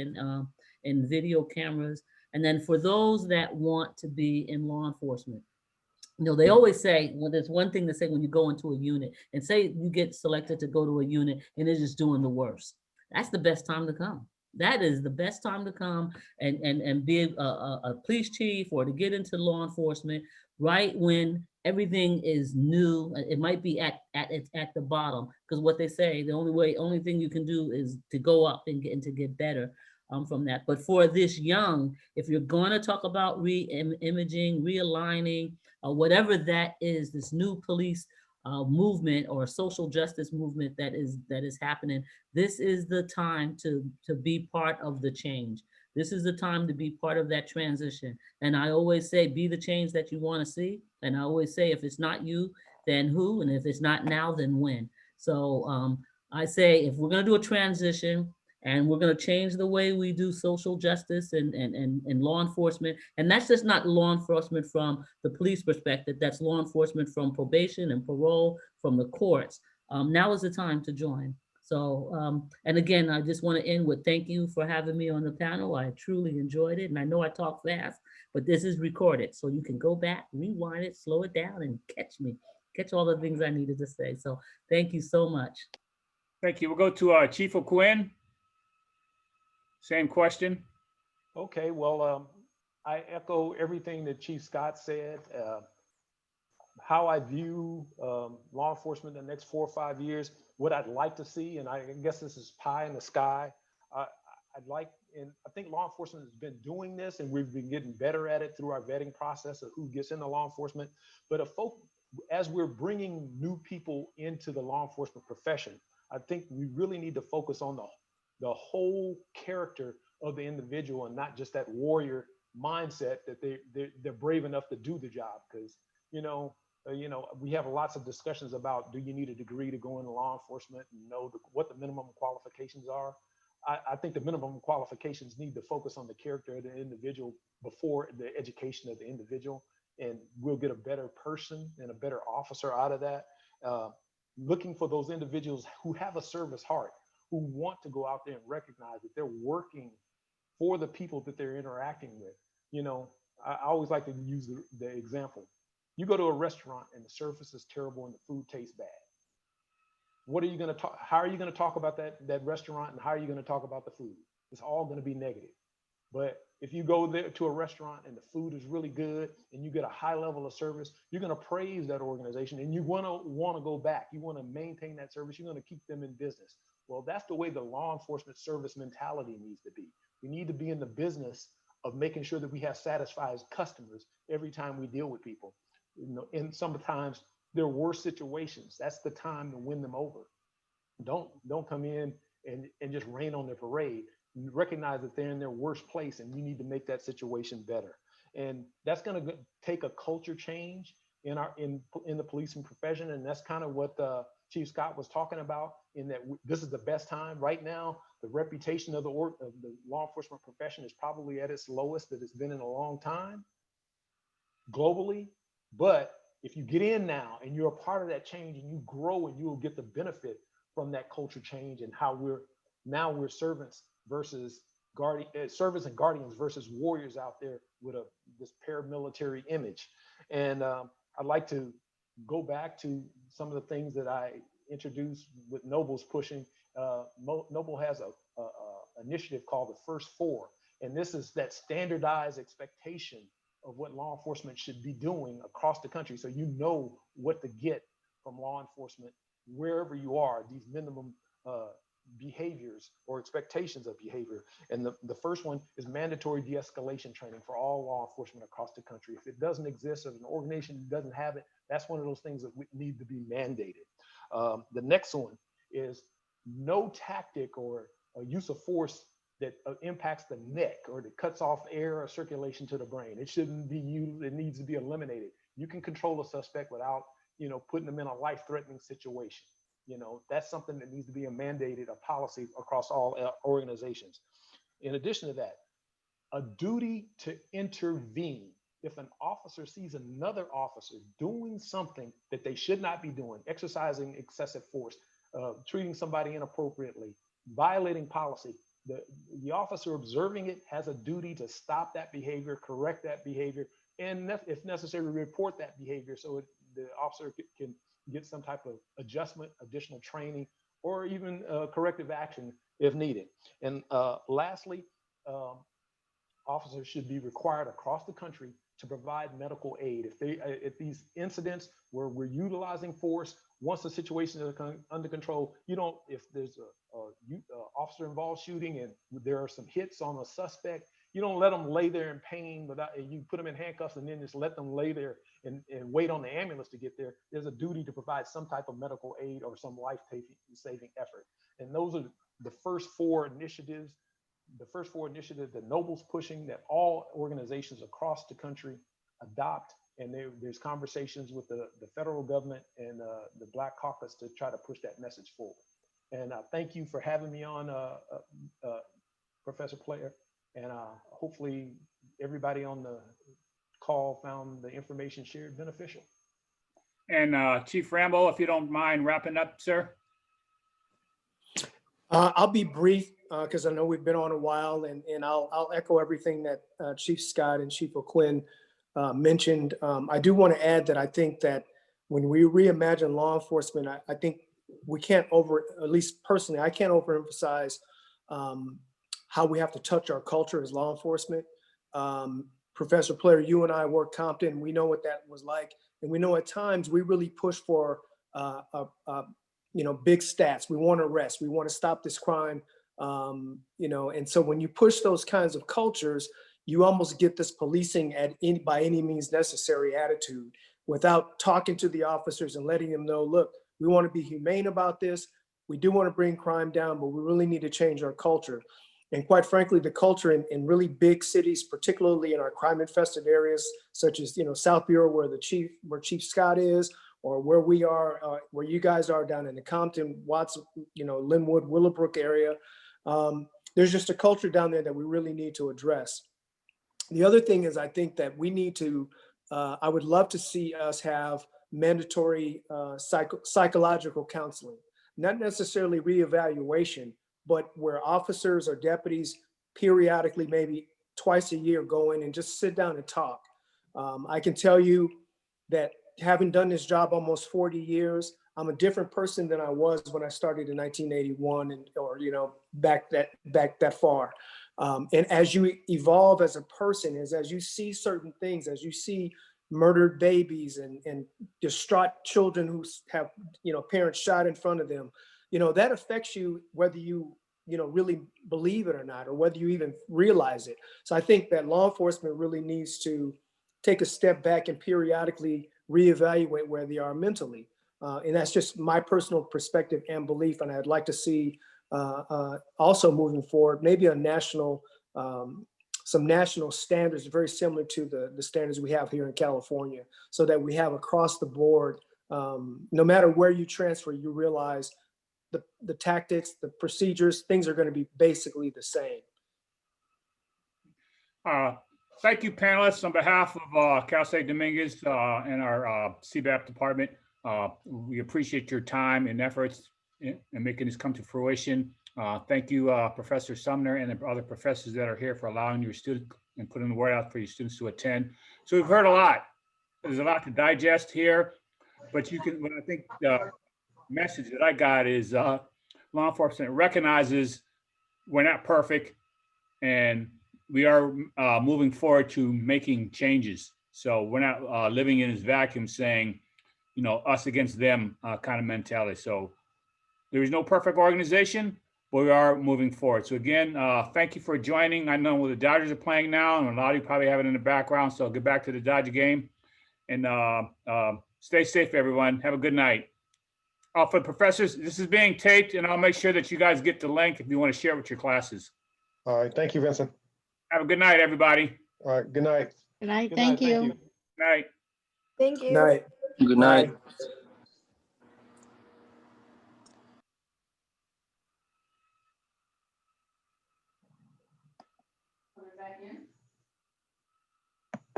in video cameras. And then for those that want to be in law enforcement, you know, they always say, well, there's one thing to say when you go into a unit and say you get selected to go to a unit and they're just doing the worst. That's the best time to come. That is the best time to come and be a police chief or to get into law enforcement right when everything is new. It might be at the bottom, because what they say, the only thing you can do is to go up and get better from that. But for this young, if you're going to talk about re-imaging, realigning, whatever that is, this new police movement or social justice movement that is happening, this is the time to be part of the change. This is the time to be part of that transition. And I always say, be the change that you want to see. And I always say, if it's not you, then who? And if it's not now, then when? So I say, if we're going to do a transition, and we're going to change the way we do social justice and law enforcement. And that's just not law enforcement from the police perspective. That's law enforcement from probation and parole, from the courts. Now is the time to join. So, and again, I just want to end with thank you for having me on the panel. I truly enjoyed it. And I know I talk fast, but this is recorded. So you can go back, rewind it, slow it down, and catch all the things I needed to say. So thank you so much. Thank you. We'll go to Chief O'Quinn. Same question. Okay, well, I echo everything that Chief Scott said. How I view law enforcement in the next 4 or 5 years, what I'd like to see, and I guess this is pie in the sky. And I think law enforcement has been doing this, and we've been getting better at it through our vetting process of who gets into law enforcement. But as we're bringing new people into the law enforcement profession, I think we really need to focus on the whole character of the individual and not just that warrior mindset that they're brave enough to do the job. Because we have lots of discussions about, do you need a degree to go into law enforcement and know what the minimum qualifications are? I think the minimum qualifications need to focus on the character of the individual before the education of the individual, and we'll get a better person and a better officer out of that. Looking for those individuals who have a service heart, who want to go out there and recognize that they're working for the people that they're interacting with. I always like to use the example. You go to a restaurant and the service is terrible and the food tastes bad. What are you going to talk? How are you going to talk about that restaurant, and how are you going to talk about the food? It's all going to be negative. But if you go there to a restaurant and the food is really good and you get a high level of service, you're going to praise that organization and you want to go back. You want to maintain that service. You're going to keep them in business. Well, that's the way the law enforcement service mentality needs to be. We need to be in the business of making sure that we have satisfied customers every time we deal with people. And sometimes there are worse situations. That's the time to win them over. Don't come in and just rain on their parade. You recognize that they're in their worst place and you need to make that situation better. And that's going to take a culture change in the policing profession. And that's kind of what Chief Scott was talking about, in that this is the best time right now. The reputation of the law enforcement profession is probably at its lowest that it's been in a long time globally. But if you get in now and you're a part of that change and you grow, and you will get the benefit from that culture change, and how we're servants versus servants and guardians versus warriors out there with this paramilitary image. And I'd like to go back to some of the things that I introduced with Noble's pushing. Noble has a initiative called the First Four, and this is that standardized expectation of what law enforcement should be doing across the country, so you know what to get from law enforcement wherever you are. These minimum behaviors or expectations of behavior. And the first one is mandatory de-escalation training for all law enforcement across the country. If it doesn't exist, if an organization doesn't have it, that's one of those things that need to be mandated. The next one is no tactic or use of force that impacts the neck or that cuts off air or circulation to the brain. It shouldn't be used. It needs to be eliminated. You can control a suspect without, putting them in a life-threatening situation. That's something that needs to be mandated, a policy across all organizations. In addition to that, a duty to intervene. If an officer sees another officer doing something that they should not be doing, exercising excessive force, treating somebody inappropriately, violating policy, the officer observing it has a duty to stop that behavior, correct that behavior, and if necessary, report that behavior so the officer can get some type of adjustment, additional training, or even corrective action if needed. And lastly, officers should be required across the country to provide medical aid. If these incidents where we're utilizing force, once the situation is under control, if there's a officer involved shooting and there are some hits on a suspect, you don't let them lay there in pain without, you put them in handcuffs and then just let them lay there and wait on the ambulance to get there. There's a duty to provide some type of medical aid or some life-saving effort. And those are the first four initiatives that Noble's pushing, that all organizations across the country adopt. And there's conversations with the federal government and the Black Caucus to try to push that message forward. And thank you for having me on, Professor Player. And hopefully everybody on the call found the information shared beneficial. And Chief Rambo, if you don't mind wrapping up, sir. I'll be brief because I know we've been on a while, and I'll echo everything that Chief Scott and Chief O'Quinn mentioned. I do want to add that I think that when we reimagine law enforcement, I think we can't at least personally, I can't overemphasize how we have to touch our culture as law enforcement. Professor Player, you and I worked Compton. We know what that was like. And we know at times we really push for big stats. We want to arrest. We want to stop this crime. And so when you push those kinds of cultures, you almost get this policing by any means necessary attitude without talking to the officers and letting them know, look, we want to be humane about this. We do want to bring crime down, but we really need to change our culture. And quite frankly, the culture in really big cities, particularly in our crime-infested areas, such as South Bureau, where Chief Scott is, or where we are, where you guys are down in the Compton, Watts, Linwood, Willowbrook area. There's just a culture down there that we really need to address. The other thing is, I think that we need to, I would love to see us have mandatory psychological counseling, not necessarily reevaluation, but where officers or deputies periodically, maybe twice a year, go in and just sit down and talk. I can tell you that having done this job almost 40 years, I'm a different person than I was when I started in 1981 or back that far. And as you evolve as a person, as you see certain things, as you see murdered babies and distraught children who have, parents shot in front of them, that affects you whether you really believe it or not, or whether you even realize it. So I think that law enforcement really needs to take a step back and periodically reevaluate where they are mentally. And that's just my personal perspective and belief. And I'd like to see also moving forward, maybe a national, some national standards very similar to the standards we have here in California, so that we have across the board, no matter where you transfer, you realize the tactics, the procedures, things are going to be basically the same. Thank you, panelists. On behalf of Cal State Dominguez and our CBAP department, we appreciate your time and efforts in making this come to fruition. Thank you, Professor Sumner and the other professors that are here for allowing your students and putting the word out for your students to attend. So we've heard a lot. There's a lot to digest here, but I think the message that I got is law enforcement recognizes we're not perfect, and we are moving forward to making changes. So we're not living in this vacuum saying, us against them kind of mentality. So there is no perfect organization, but we are moving forward. So again, thank you for joining. I know the Dodgers are playing now, and a lot of you probably have it in the background, so get back to the Dodger game. And stay safe, everyone. Have a good night. For the professors, this is being taped, and I'll make sure that you guys get the link if you want to share it with your classes. All right, thank you, Vincent. Have a good night, everybody. All right, good night. Good night. Good Thank night, you. Night. Thank you. Night. Good night. Bye.